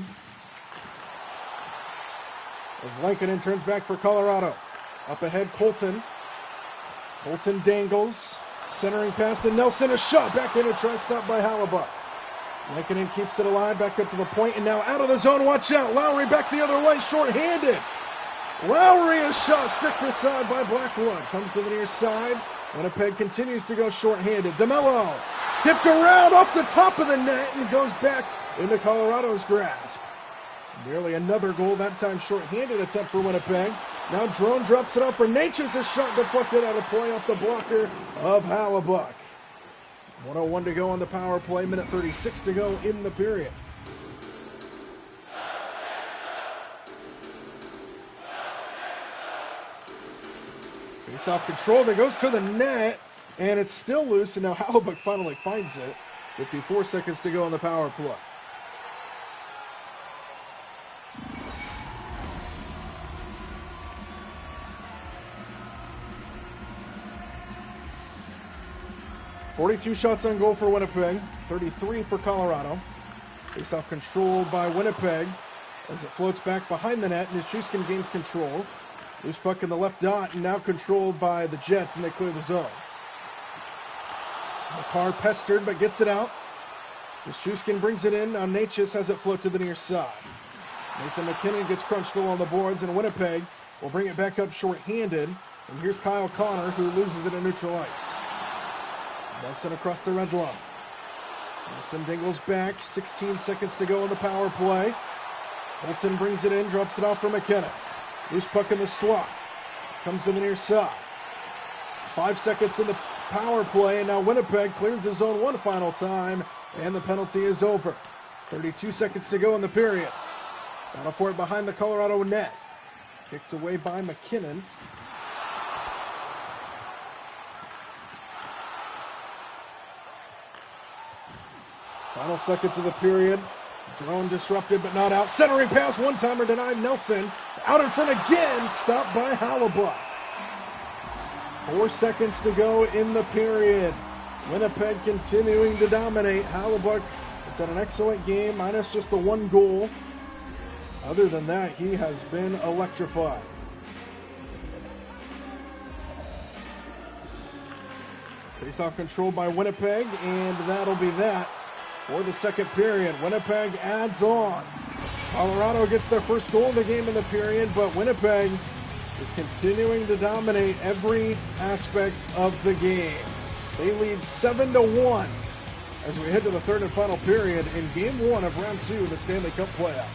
As Lankinen turns back for Colorado. Up ahead, Colton. Colton dangles. Centering pass to Nelson, a shot back in, a try stop by Hellebuyck. Lankinen keeps it alive, back up to the point, and now out of the zone, watch out. Lowry back the other way, short-handed. Lowry, a shot, stick aside by Blackwood. Comes to the near side. Winnipeg continues to go short-handed. DeMello tipped around off the top of the net and goes back into Colorado's grasp. Nearly another goal, that time short-handed attempt for Winnipeg. Now Drone drops it up for Natchez, a shot deflected out of play off the blocker of Hellebuyck. 1:01 to go on the power play, minute 36 to go in the period. Face-off control that goes to the net, and it's still loose, and now Hellebuyck finally finds it. 54 seconds to go on the power play. .42 shots on goal for Winnipeg, 33 for Colorado. Face-off controlled by Winnipeg as it floats back behind the net. Nichushkin gains control. Loose puck in the left dot, and now controlled by the Jets, and they clear the zone. McCarr pestered, but gets it out. Nichushkin brings it in. Now Natchez has it float to the near side. Nathan McKinnon gets crunched along the boards, and Winnipeg will bring it back up short-handed. And here's Kyle Connor, who loses it in neutral ice. Nelson across the red line. Nelson dingles back. 16 seconds to go on the power play. Holton brings it in, drops it off for McKinnon. Loose puck in the slot. Comes to the near side. 5 seconds in the power play, and now Winnipeg clears the zone one final time, and the penalty is over. 32 seconds to go in the period. Battle for it behind the Colorado net. Kicked away by McKinnon. Final seconds of the period. Drone disrupted but not out. Centering pass, one-timer denied. Nelson out in front again. Stopped by Hellebuyck. 4 seconds to go in the period. Winnipeg continuing to dominate. Hellebuyck has had an excellent game, minus just the one goal. Other than that, he has been electrified. Face-off controlled by Winnipeg, and that'll be that. For the second period, Winnipeg adds on. Colorado gets their first goal in the game in the period, but Winnipeg is continuing to dominate every aspect of the game. They lead 7-1 as we head to the third and final period in Game 1 of Round 2 of the Stanley Cup playoffs.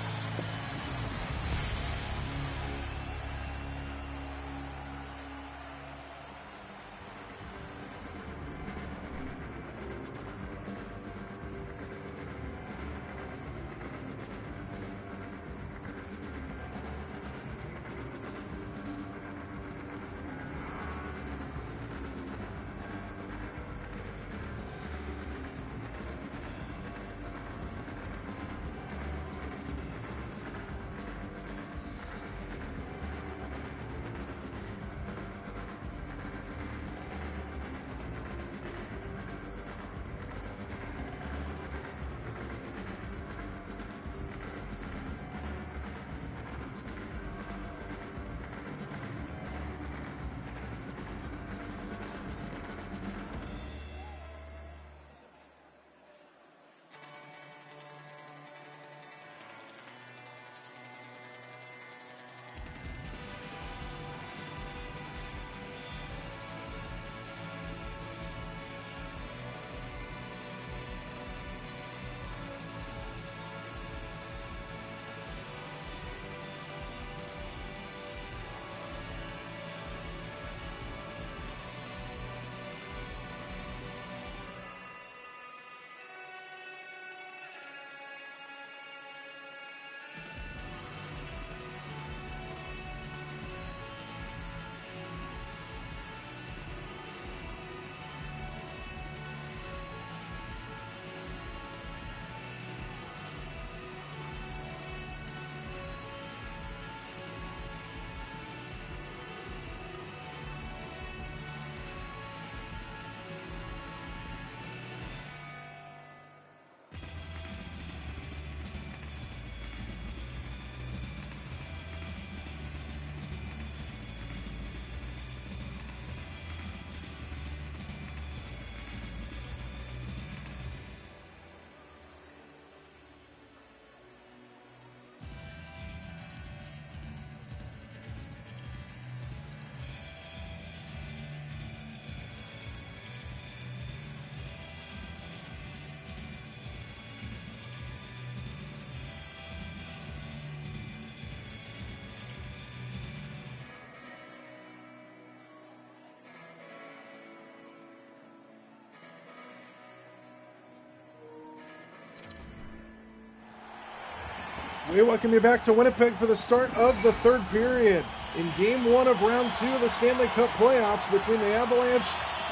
We welcome you back to Winnipeg for the start of the third period in Game 1 of Round 2 of the Stanley Cup playoffs between the Avalanche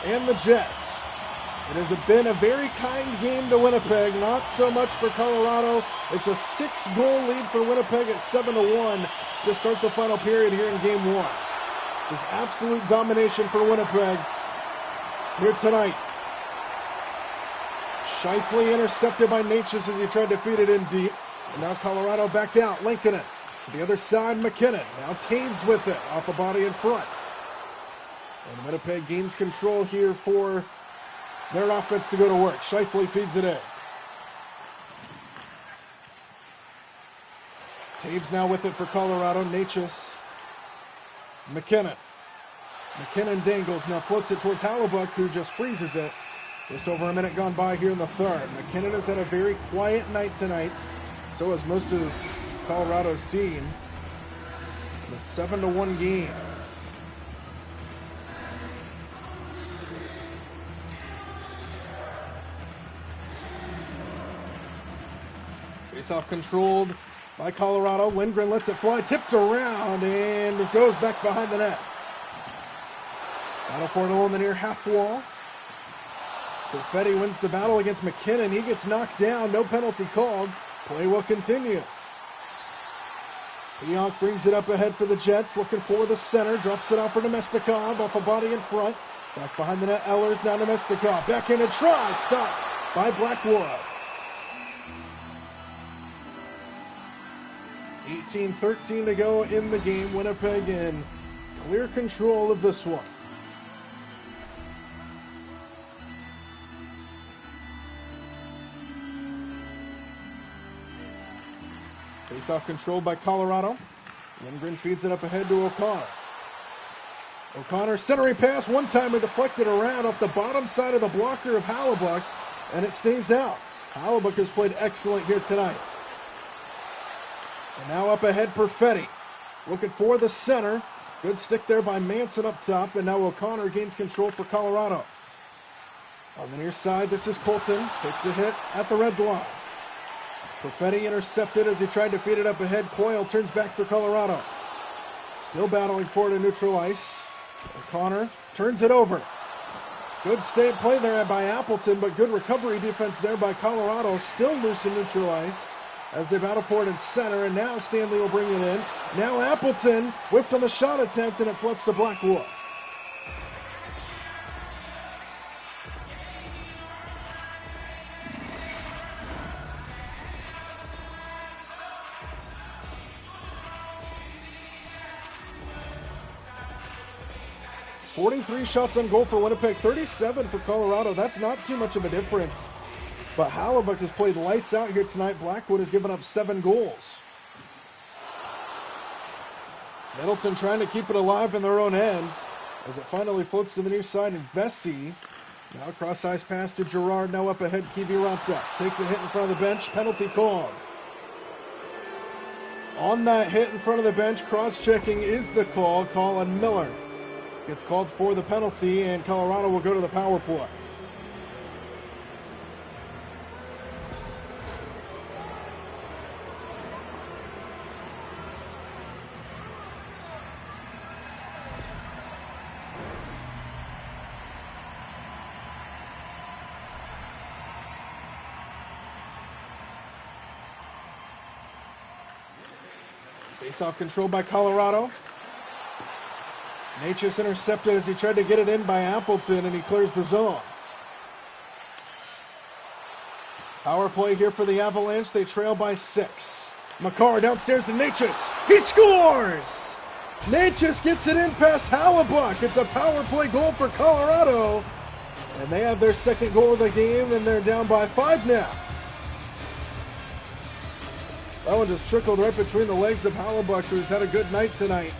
and the Jets. It has been a very kind game to Winnipeg, not so much for Colorado. It's a 6-goal lead for Winnipeg at 7-1 to start the final period here in Game 1. This absolute domination for Winnipeg here tonight. Shifley intercepted by Natchez as he tried to feed it in deep. And now Colorado back out. Lankinen to the other side. McKinnon. Now Taves with it. Off the body in front. And Winnipeg gains control here for their offense to go to work. Shifley feeds it in. Taves now with it for Colorado. Natchez. McKinnon. McKinnon dangles. Now floats it towards Hellebuyck, who just freezes it. Just over a minute gone by here in the third. McKinnon has had a very quiet night tonight. So has most of Colorado's team. In a 7-1 game. Face-off controlled by Colorado. Lindgren lets it fly, tipped around, and it goes back behind the net. Battle for it on the near half wall. Perfetti wins the battle against McKinnon. He gets knocked down. No penalty called. Play will continue. Pionk brings it up ahead for the Jets, looking for the center. Drops it out for Nemestikov, off a body in front. Back behind the net, Ehlers, now Nemestikov. Backhanded try, stopped by Blackwood. 18-13 to go in the game. Winnipeg in clear control of this one. Face-off controlled by Colorado. Lindgren feeds it up ahead to O'Connor. O'Connor centering pass, one-timer deflected around off the bottom side of the blocker of Hellebuyck, and it stays out. Hellebuyck has played excellent here tonight. And now up ahead, Perfetti. Looking for the center. Good stick there by Manson up top, and now O'Connor gains control for Colorado. On the near side, this is Colton. Takes a hit at the red line. Perfetti intercepted as he tried to feed it up ahead. Coyle turns back for Colorado. Still battling for it in neutral ice. O'Connor turns it over. Good state play there by Appleton, but good recovery defense there by Colorado. Still loose in neutral ice as they battle for it in center, and now Stanley will bring it in. Now Appleton whiffed on the shot attempt, and it floats to Blackwood. .43 shots on goal for Winnipeg, 37 for Colorado. That's not too much of a difference. But Hellebuyck has played lights out here tonight. Blackwood has given up 7 goals. Middleton trying to keep it alive in their own end as it finally floats to the near side, and Vesey now cross-ice pass to Girard. Now up ahead, Kiviranta takes a hit in front of the bench. Penalty called. On that hit in front of the bench, cross-checking is the call. Colin Miller gets called for the penalty, and Colorado will go to the power play. Face-off controlled by Colorado. Natchez intercepted as he tried to get it in by Appleton, and he clears the zone. Power play here for the Avalanche. They trail by 6. Makar downstairs to Natchez. He scores! Natchez gets it in past Hellebuyck. It's a power play goal for Colorado. And they have their second goal of the game, and they're down by 5 now. That one just trickled right between the legs of Hellebuyck, who's had a good night tonight.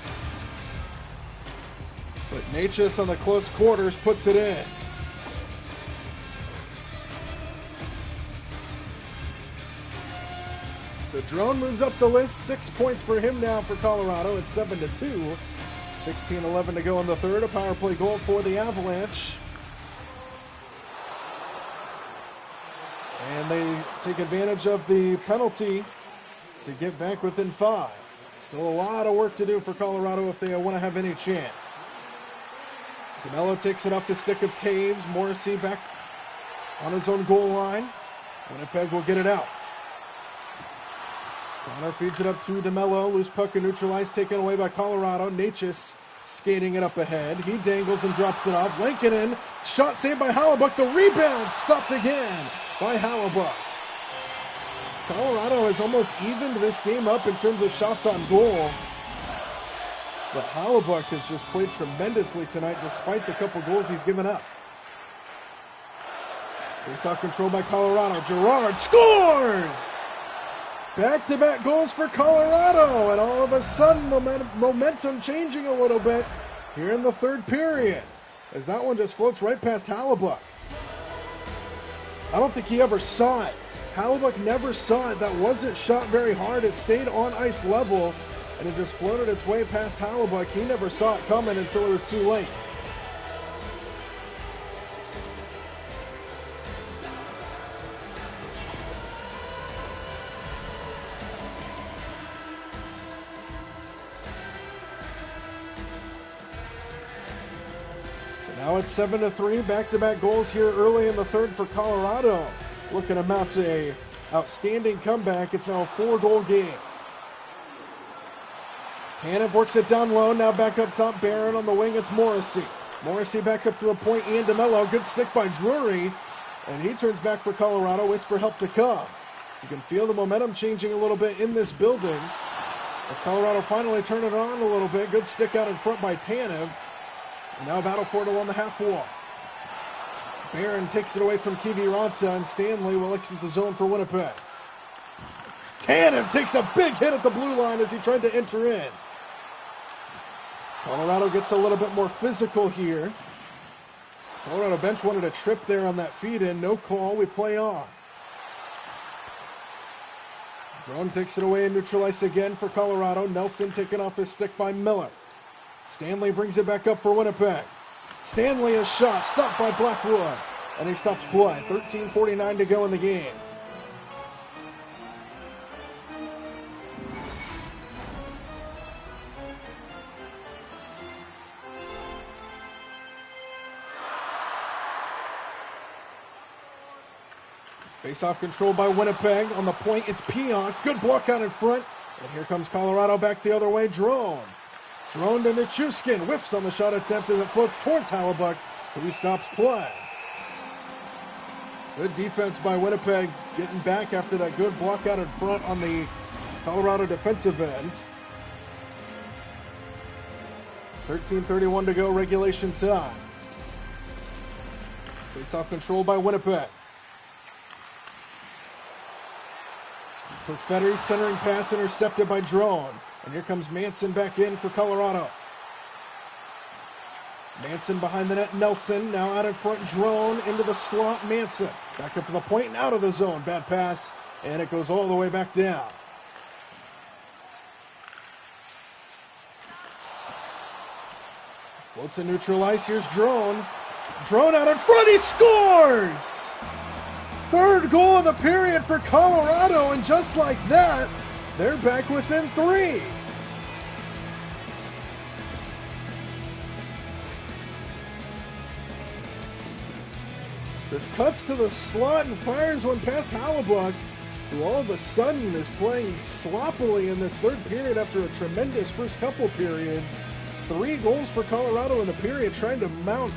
But Natchez on the close quarters puts it in. So Drone moves up the list. 6 points for him now for Colorado. It's 7-2. 16-11 to go in the third. A power play goal for the Avalanche. And they take advantage of the penalty to get back within 5. Still a lot of work to do for Colorado if they want to have any chance. DeMello takes it off the stick of Taves. Morrissey back on his own goal line. Winnipeg will get it out. Connor feeds it up to DeMello. Loose puck and neutralized, taken away by Colorado. Natchez skating it up ahead. He dangles and drops it off. Lankinen, shot saved by Hellebuyck. The rebound stopped again by Hellebuyck. Colorado has almost evened this game up in terms of shots on goal. But Hellebuyck has just played tremendously tonight despite the couple goals he's given up. Face-off control by Colorado. Girard scores! Back-to-back goals for Colorado, and all of a sudden the momentum changing a little bit here in the third period, as that one just floats right past Hellebuyck. I don't think he ever saw it. Hellebuyck never saw it. That wasn't shot very hard. It stayed on ice level, and it just floated its way past Hellebuyck. He never saw it coming until it was too late. Now it's 7-3, back-to-back goals here early in the third for Colorado. Looking to mount a outstanding comeback. It's now a 4-goal game. Tanev works it down low, now back up top. Barron on the wing, it's Morrissey. Morrissey back up to the point, Ian DeMello. Good stick by Drury, and he turns back for Colorado, waits for help to come. You can feel the momentum changing a little bit in this building as Colorado finally turn it on a little bit. Good stick out in front by Tanev. And now battle for it along the half wall. Barron takes it away from Kiviranta, and Stanley will exit the zone for Winnipeg. Tanev takes a big hit at the blue line as he tried to enter in. Colorado gets a little bit more physical here. Colorado bench wanted a trip there on that feed in. No call. We play on. Drone takes it away and neutralized again for Colorado. Nelson taken off his stick by Miller. Stanley brings it back up for Winnipeg. Stanley is shot, stopped by Blackwood, and he stops play. 13:49 to go in the game. Face-off control by Winnipeg. On the point, it's Pionk. Good block out in front. And here comes Colorado back the other way. Drone to Nichushkin. Whiffs on the shot attempt as it floats towards Hellebuyck, who stops play. Good defense by Winnipeg, getting back after that good block out in front on the Colorado defensive end. 13:31 to go, regulation time. Face-off control by Winnipeg. Perfetti centering pass intercepted by Drone. And here comes Manson back in for Colorado. Manson behind the net, Nelson. Now out in front, Drone into the slot, Manson. Back up to the point and out of the zone. Bad pass, and it goes all the way back down. Floats in neutral ice. Here's Drone. Drone out in front, he scores! Third goal of the period for Colorado, and just like that, they're back within 3. This cuts to the slot and fires one past Hellebuyck, who all of a sudden is playing sloppily in this third period after a tremendous first couple periods. 3 goals for Colorado in the period, trying to mount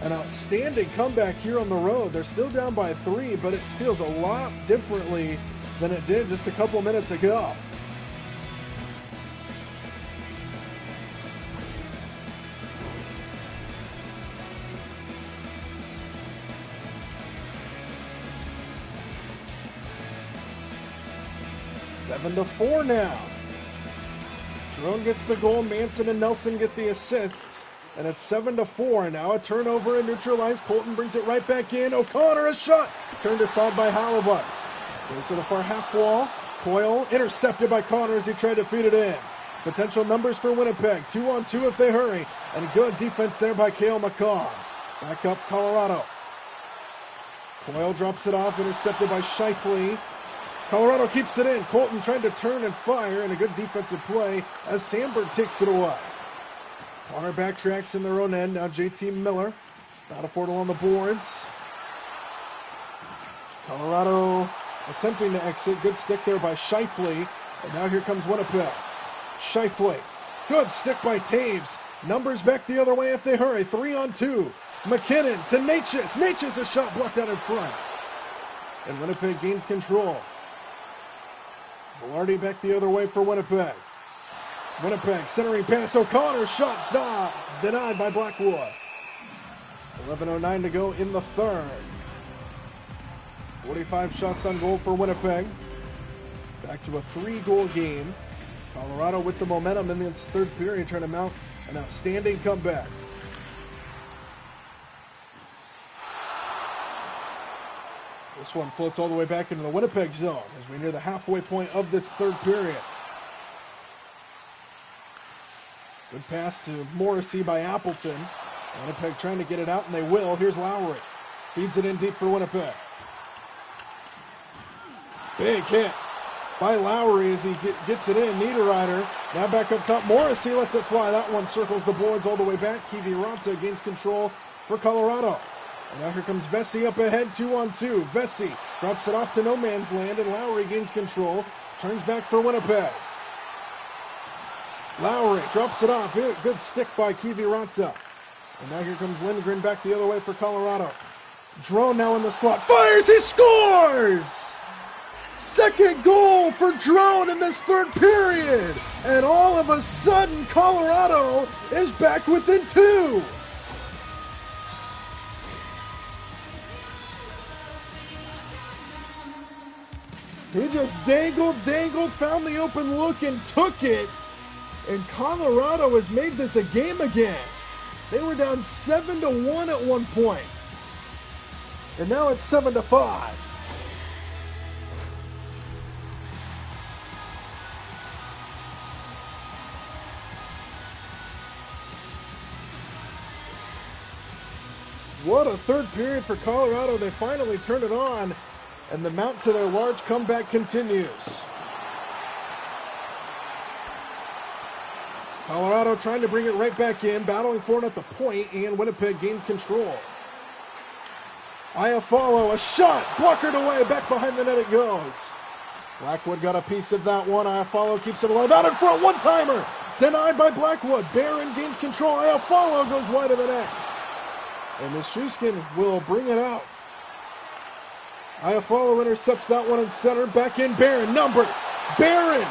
an outstanding comeback here on the road. They're still down by 3, but it feels a lot differently than it did just a couple minutes ago. Seven to 4 now. Drone gets the goal. Manson and Nelson get the assists. And it's 7 to 4. Now a turnover and neutralized. Colton brings it right back in. O'Connor, a shot. Turned aside by Hellebuyck. Goes to the far half wall. Coyle intercepted by Connor as he tried to feed it in. Potential numbers for Winnipeg. 2-on-2 if they hurry. And good defense there by Cale McCaw. Back up Colorado. Coyle drops it off. Intercepted by Scheifele. Colorado keeps it in. Colton trying to turn and fire, and a good defensive play as Sandberg takes it away. Connor backtracks in their own end. Now JT Miller. Battlefield on the boards. Colorado attempting to exit. Good stick there by Scheifele. And now here comes Winnipeg. Scheifele. Good stick by Taves. Numbers back the other way if they hurry. 3-on-2. McKinnon to Natchez. Natchez, a shot blocked out in front. And Winnipeg gains control. Velarde back the other way for Winnipeg. Winnipeg centering pass. O'Connor shot denied by Blackwood. 11:09 to go in the third. 45 shots on goal for Winnipeg. Back to a 3-goal game. Colorado with the momentum in this third period, trying to mount an outstanding comeback. This one floats all the way back into the Winnipeg zone as we near the halfway point of this third period. Good pass to Morrissey by Appleton. Winnipeg trying to get it out, and they will. Here's Lowry. Feeds it in deep for Winnipeg. Big hit by Lowry as he gets it in. Niederreiter now back up top. Morrissey lets it fly. That one circles the boards all the way back. Kiviranta gains control for Colorado. And now here comes Vesey up ahead, 2-on-2. Vesey drops it off to no man's land, and Lowry gains control. Turns back for Winnipeg. Lowry drops it off. Good stick by Kiviranta. And now here comes Lindgren back the other way for Colorado. Drone now in the slot. Fires, he scores! Second goal for Drone in this third period. And all of a sudden, Colorado is back within 2. He just dangled, found the open look and took it. And Colorado has made this a game again. They were down 7-1 at one point. And now it's 7-5. What a third period for Colorado. They finally turned it on, and the mount to their large comeback continues. Colorado trying to bring it right back in, battling for it at the point, and Winnipeg gains control. Iafallo, a shot, blockered away, back behind the net it goes. Blackwood got a piece of that one. Iafallo keeps it alive, out in front, one-timer, denied by Blackwood. Barron gains control, Iafallo goes wide of the net. And Nichushkin will bring it out. Iafallo intercepts that one in center. Back in Barron. Numbers. Barron.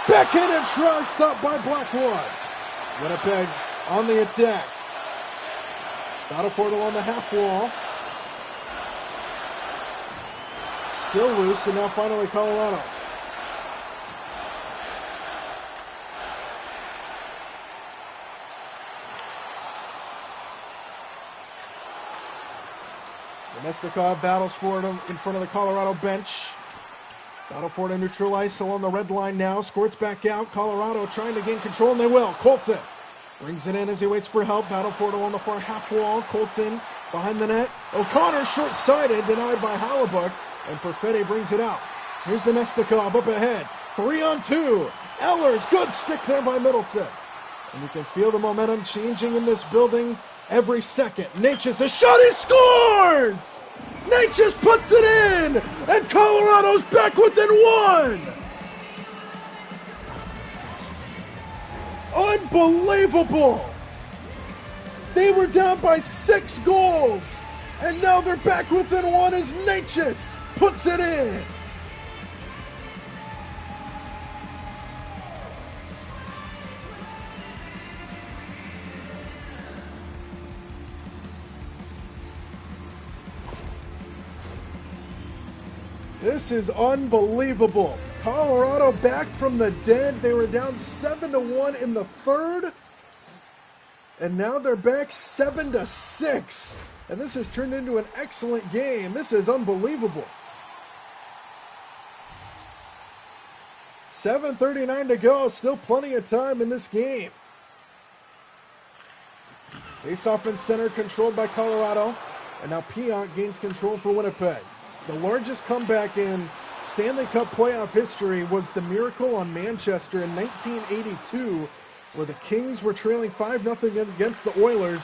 Back in and try. Stopped by Blackwood. Winnipeg on the attack. Battlefield along the half wall. Still loose, and now finally Colorado. Mestikov battles for it in front of the Colorado bench. Battle for it in neutral ice along the red line now. Squirts back out. Colorado trying to gain control, and they will. Colton brings it in as he waits for help. Battle for it along the far half wall. Colton behind the net. O'Connor short-sighted, denied by Hallebuck, and Perfetti brings it out. Here's the Mestikov up ahead. 3-on-2. Ehlers, good stick there by Middleton. And you can feel the momentum changing in this building every second. Natchez, a shot, he scores! Natchez puts it in, and Colorado's back within 1. Unbelievable! They were down by 6 goals, and now they're back within 1 as Natchez puts it in. This is unbelievable. Colorado back from the dead. They were down 7-1 in the third. And now they're back 7-6. And this has turned into an excellent game. This is unbelievable. 7:39 to go. Still plenty of time in this game. Face-off in center, controlled by Colorado. And now Pionk gains control for Winnipeg. The largest comeback in Stanley Cup playoff history was the miracle on Manchester in 1982, where the Kings were trailing 5-0 against the Oilers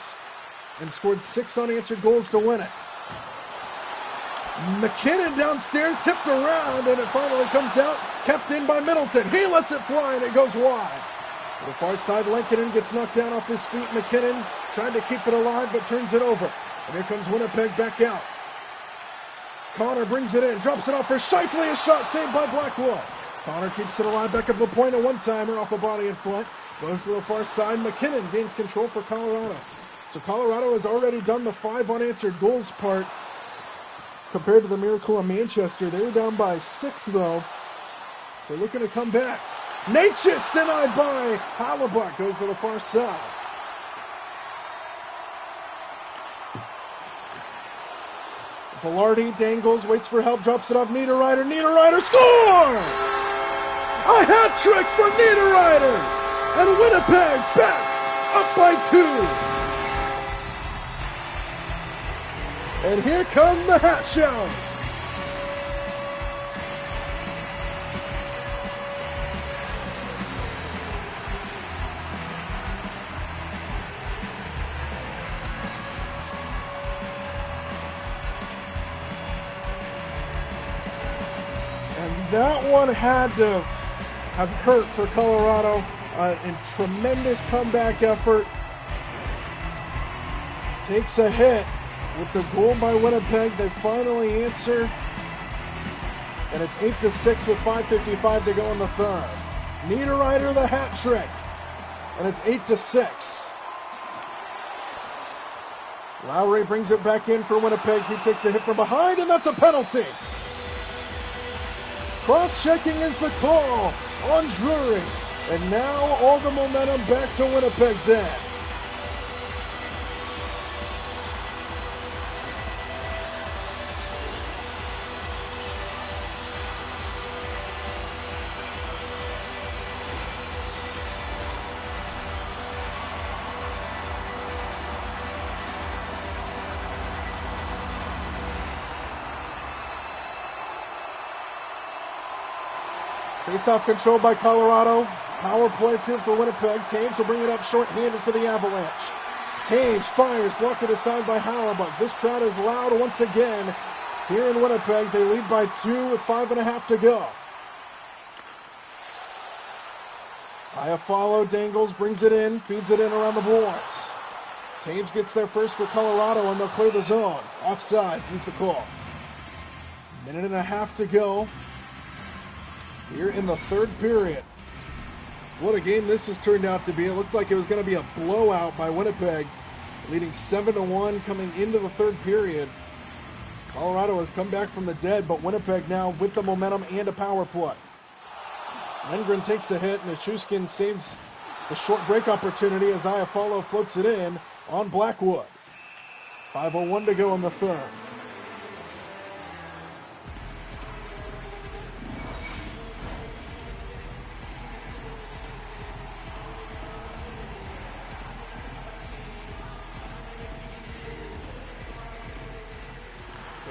and scored 6 unanswered goals to win it. McKinnon downstairs, tipped around, and it finally comes out, kept in by Middleton. He lets it fly, and it goes wide. To the far side, Lankinen gets knocked down off his feet. McKinnon tried to keep it alive, but turns it over. And here comes Winnipeg back out. Connor brings it in, drops it off for Scheifele, a shot saved by Blackwood. Connor keeps it alive, back up the point, a one-timer off a body in front. Goes to the far side, McKinnon gains control for Colorado. So Colorado has already done the 5 unanswered goals part compared to the miracle in Manchester. They were down by 6, though. So looking to come back. Natchez denied by Hellebuyck, goes to the far side. Velarde dangles, waits for help, drops it off Niederreiter. Niederreiter score! A hat trick for Niederreiter! And Winnipeg back up by 2. And here come the hat showers. That one had to have hurt for Colorado. In tremendous comeback effort. Takes a hit with the goal by Winnipeg. They finally answer. And it's 8-6 with 5:55 to go in the third. Niederreiter the hat trick. And it's 8-6. Lowry brings it back in for Winnipeg. He takes a hit from behind, and that's a penalty. Cross-checking is the call on Drury. And now all the momentum back to Winnipeg's end. Face-off controlled by Colorado. Power play here for Winnipeg. Taves will bring it up short-handed for the Avalanche. Taves fires, blocked aside by Hellebuyck. This crowd is loud once again here in Winnipeg. They lead by 2 with 5.5 to go. Iafallo dangles, brings it in, feeds it in around the boards. Taves gets there first for Colorado, and they'll clear the zone. Offsides is the call. 1.5 to go here in the third period. What a game this has turned out to be. It looked like it was going to be a blowout by Winnipeg, leading 7-1 coming into the third period. Colorado has come back from the dead, but Winnipeg now with the momentum and a power play. Lindgren takes a hit, and Nichushkin saves the short break opportunity as Iafallo floats it in on Blackwood. 5:01 to go in the third.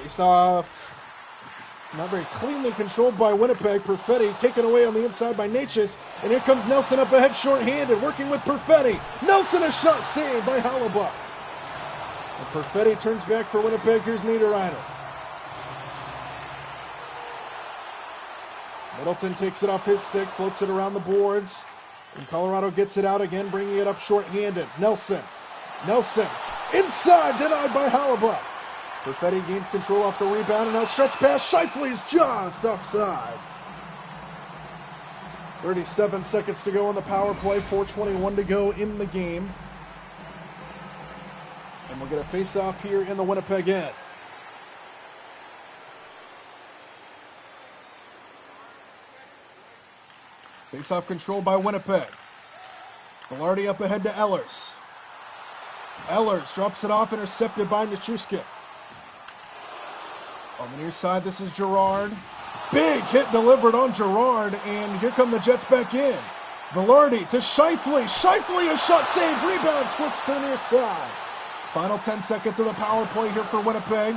Face-off, not very cleanly controlled by Winnipeg. Perfetti taken away on the inside by Natchez, and here comes Nelson up ahead short-handed, working with Perfetti. Nelson, a shot saved by Hellebuyck. And Perfetti turns back for Winnipeg. Here's Niederreiter. Middleton takes it off his stick, floats it around the boards, and Colorado gets it out again, bringing it up short-handed. Nelson, inside, denied by Hellebuyck. Perfetti gains control off the rebound and now stretch past Scheifele's just offsides. 37 seconds to go on the power play, 4:21 to go in the game. And we'll get a face-off here in the Winnipeg end. Face-off controlled by Winnipeg. Velarde up ahead to Ehlers. Ehlers drops it off, intercepted by Nichushkin. On the near side, this is Girard. Big hit delivered on Girard, and here come the Jets back in. Velarde to Scheifele. Scheifele, a shot saved. Rebound, squirts to the near side. Final 10 seconds of the power play here for Winnipeg.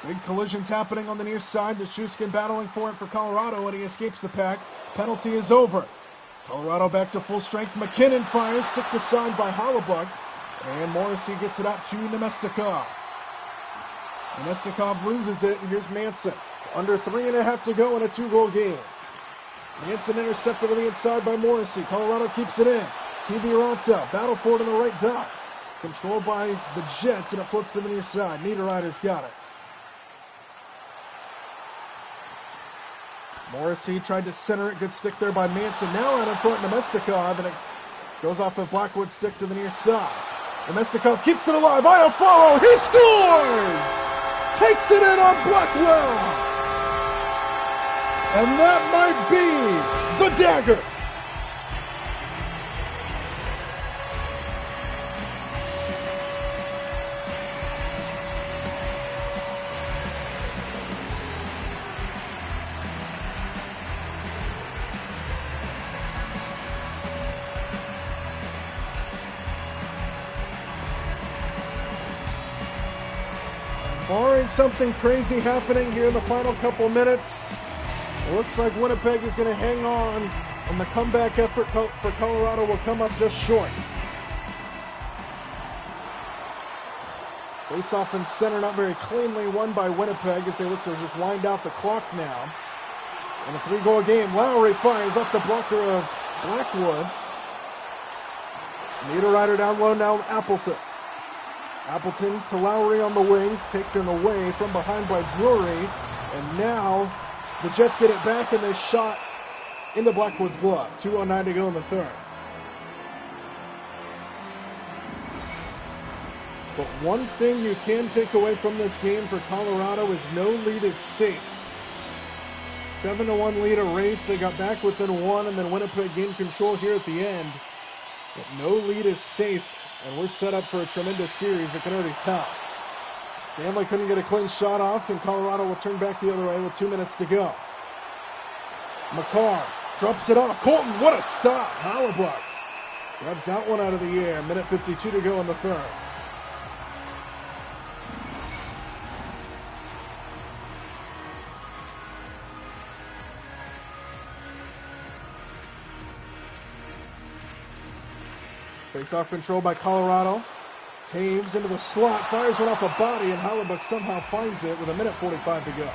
Big collisions happening on the near side. Nichushkin battling for it for Colorado, and he escapes the pack. Penalty is over. Colorado back to full strength. McKinnon fires, stick to side by Hellebuyck. And Morrissey gets it out to Nemestikov. Nemestikov loses it, and here's Manson. Under 3.5 to go in a 2-goal game. Manson intercepted on the inside by Morrissey. Colorado keeps it in. Kiviranta, battle for it in the right dot. Controlled by the Jets, and it floats to the near side. Niederreiter's got it. Morrissey tried to center it. Good stick there by Manson. Now out in front, Nemestikov, and it goes off of Blackwood's stick to the near side. Nemestikov keeps it alive. Iafallo, he scores! Takes it in on Blackwell! And that might be the dagger. Barring something crazy happening here in the final couple minutes, it looks like Winnipeg is going to hang on, and the comeback effort for Colorado will come up just short. Face-off in center, not very cleanly won by Winnipeg as they look to just wind out the clock now. In a 3-goal game, Lowry fires off the blocker of Blackwood. Niederreiter down low now, Appleton. Appleton to Lowry on the wing, taken away from behind by Drury, and now the Jets get it back, and they shot into Blackwood's glove. 2:09 to go in the third. But one thing you can take away from this game for Colorado is no lead is safe. 7-1 lead erased. They got back within 1, and then Winnipeg gained control here at the end. But no lead is safe, and we're set up for a tremendous series. I can already tell. Stanley couldn't get a clean shot off, and Colorado will turn back the other way with 2 minutes to go. McCarr drops it off. Colton, what a stop. Hellebuyck grabs that one out of the air. Minute 52 to go in the third. Face-off control by Colorado. Taves into the slot, fires one off a body, and Hellebuyck somehow finds it with a minute 45 to go.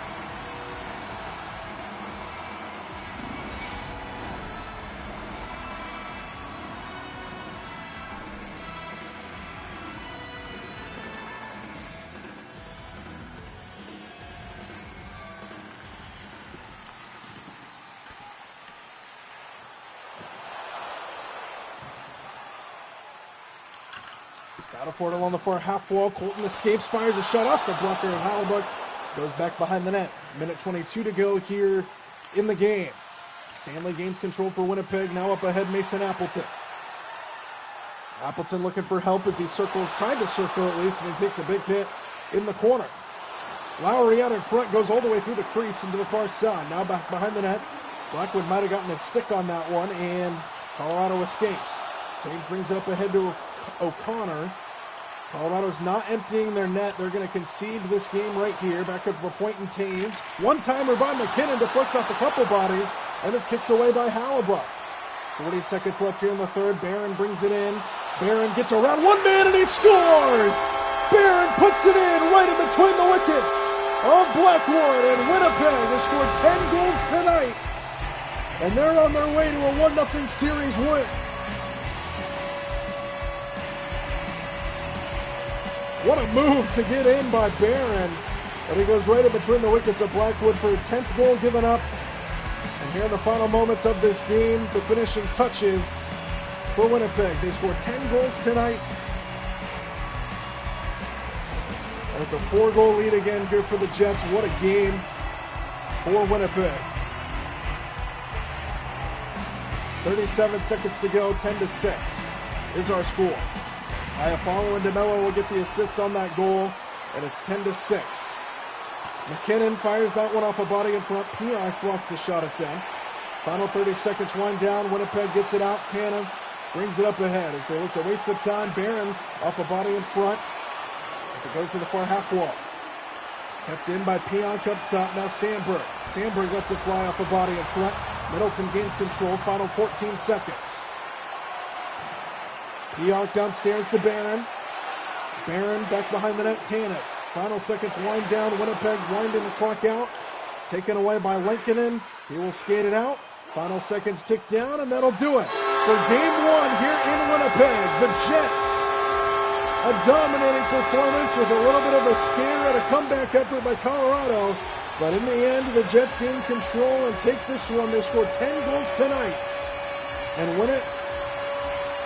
Battle for it along the far half wall. Colton escapes, fires a shot off the blocker, and Hellebuyck goes back behind the net. Minute 22 to go here in the game. Stanley gains control for Winnipeg. Now up ahead, Mason Appleton. Appleton looking for help as he tried to circle at least, and he takes a big hit in the corner. Lowry out in front, goes all the way through the crease into the far side. Now back behind the net. Blackwood might have gotten a stick on that one, and Colorado escapes. Taves brings it up ahead to O'Connor. Colorado's not emptying their net. They're going to concede this game right here. Back up to a point in Taves. One-timer by McKinnon, deflects off a couple bodies, and it's kicked away by Hellebuyck. 40 seconds left here in the third. Barron brings it in. Barron gets around one man, and he scores! Barron puts it in right in between the wickets of Blackwood, and Winnipeg has scored 10 goals tonight, and they're on their way to a 1-0 series win. What a move to get in by Barron. But he goes right in between the wickets of Blackwood for a 10th goal given up. And here in the final moments of this game, the finishing touches for Winnipeg. They scored 10 goals tonight. And it's a 4-goal lead again here for the Jets. What a game for Winnipeg. 37 seconds to go, 10-6 is our score. Iafallo and DeMello will get the assists on that goal, and it's 10-6. McKinnon fires that one off a body in front. Pionk blocks the shot attempt. Final 30 seconds wind down. Winnipeg gets it out. Tanev brings it up ahead as they look to waste the time. Barron off a body in front as it goes to the far half wall. Kept in by Pionk up top. Now Sandberg. Sandberg lets it fly off the body in front. Middleton gains control. Final 14 seconds. Pionk downstairs to Barron. Barron back behind the net. Tanev. Final seconds wind down. Winnipeg winding the clock out. Taken away by Lankinen. He will skate it out. Final seconds tick down, and that'll do it. For game one here in Winnipeg, the Jets. A dominating performance with a little bit of a scare and a comeback effort by Colorado. But in the end, the Jets gain control and take this one. They scored 10 goals tonight and win it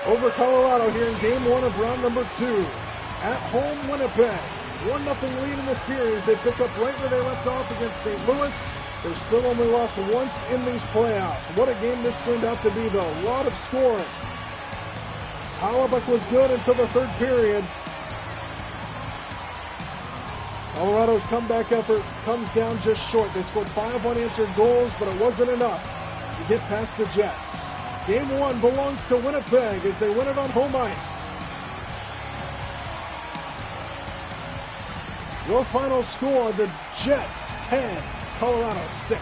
over Colorado here in game one of round number 2. At home, Winnipeg. 1-0 lead in the series. They pick up right where they left off against St. Louis. They've still only lost once in these playoffs. What a game this turned out to be, though. A lot of scoring. Hellebuyck was good until the third period. Colorado's comeback effort comes down just short. They scored 5 unanswered goals, but it wasn't enough to get past the Jets. Game one belongs to Winnipeg as they win it on home ice. Your final score, the Jets 10, Colorado 6.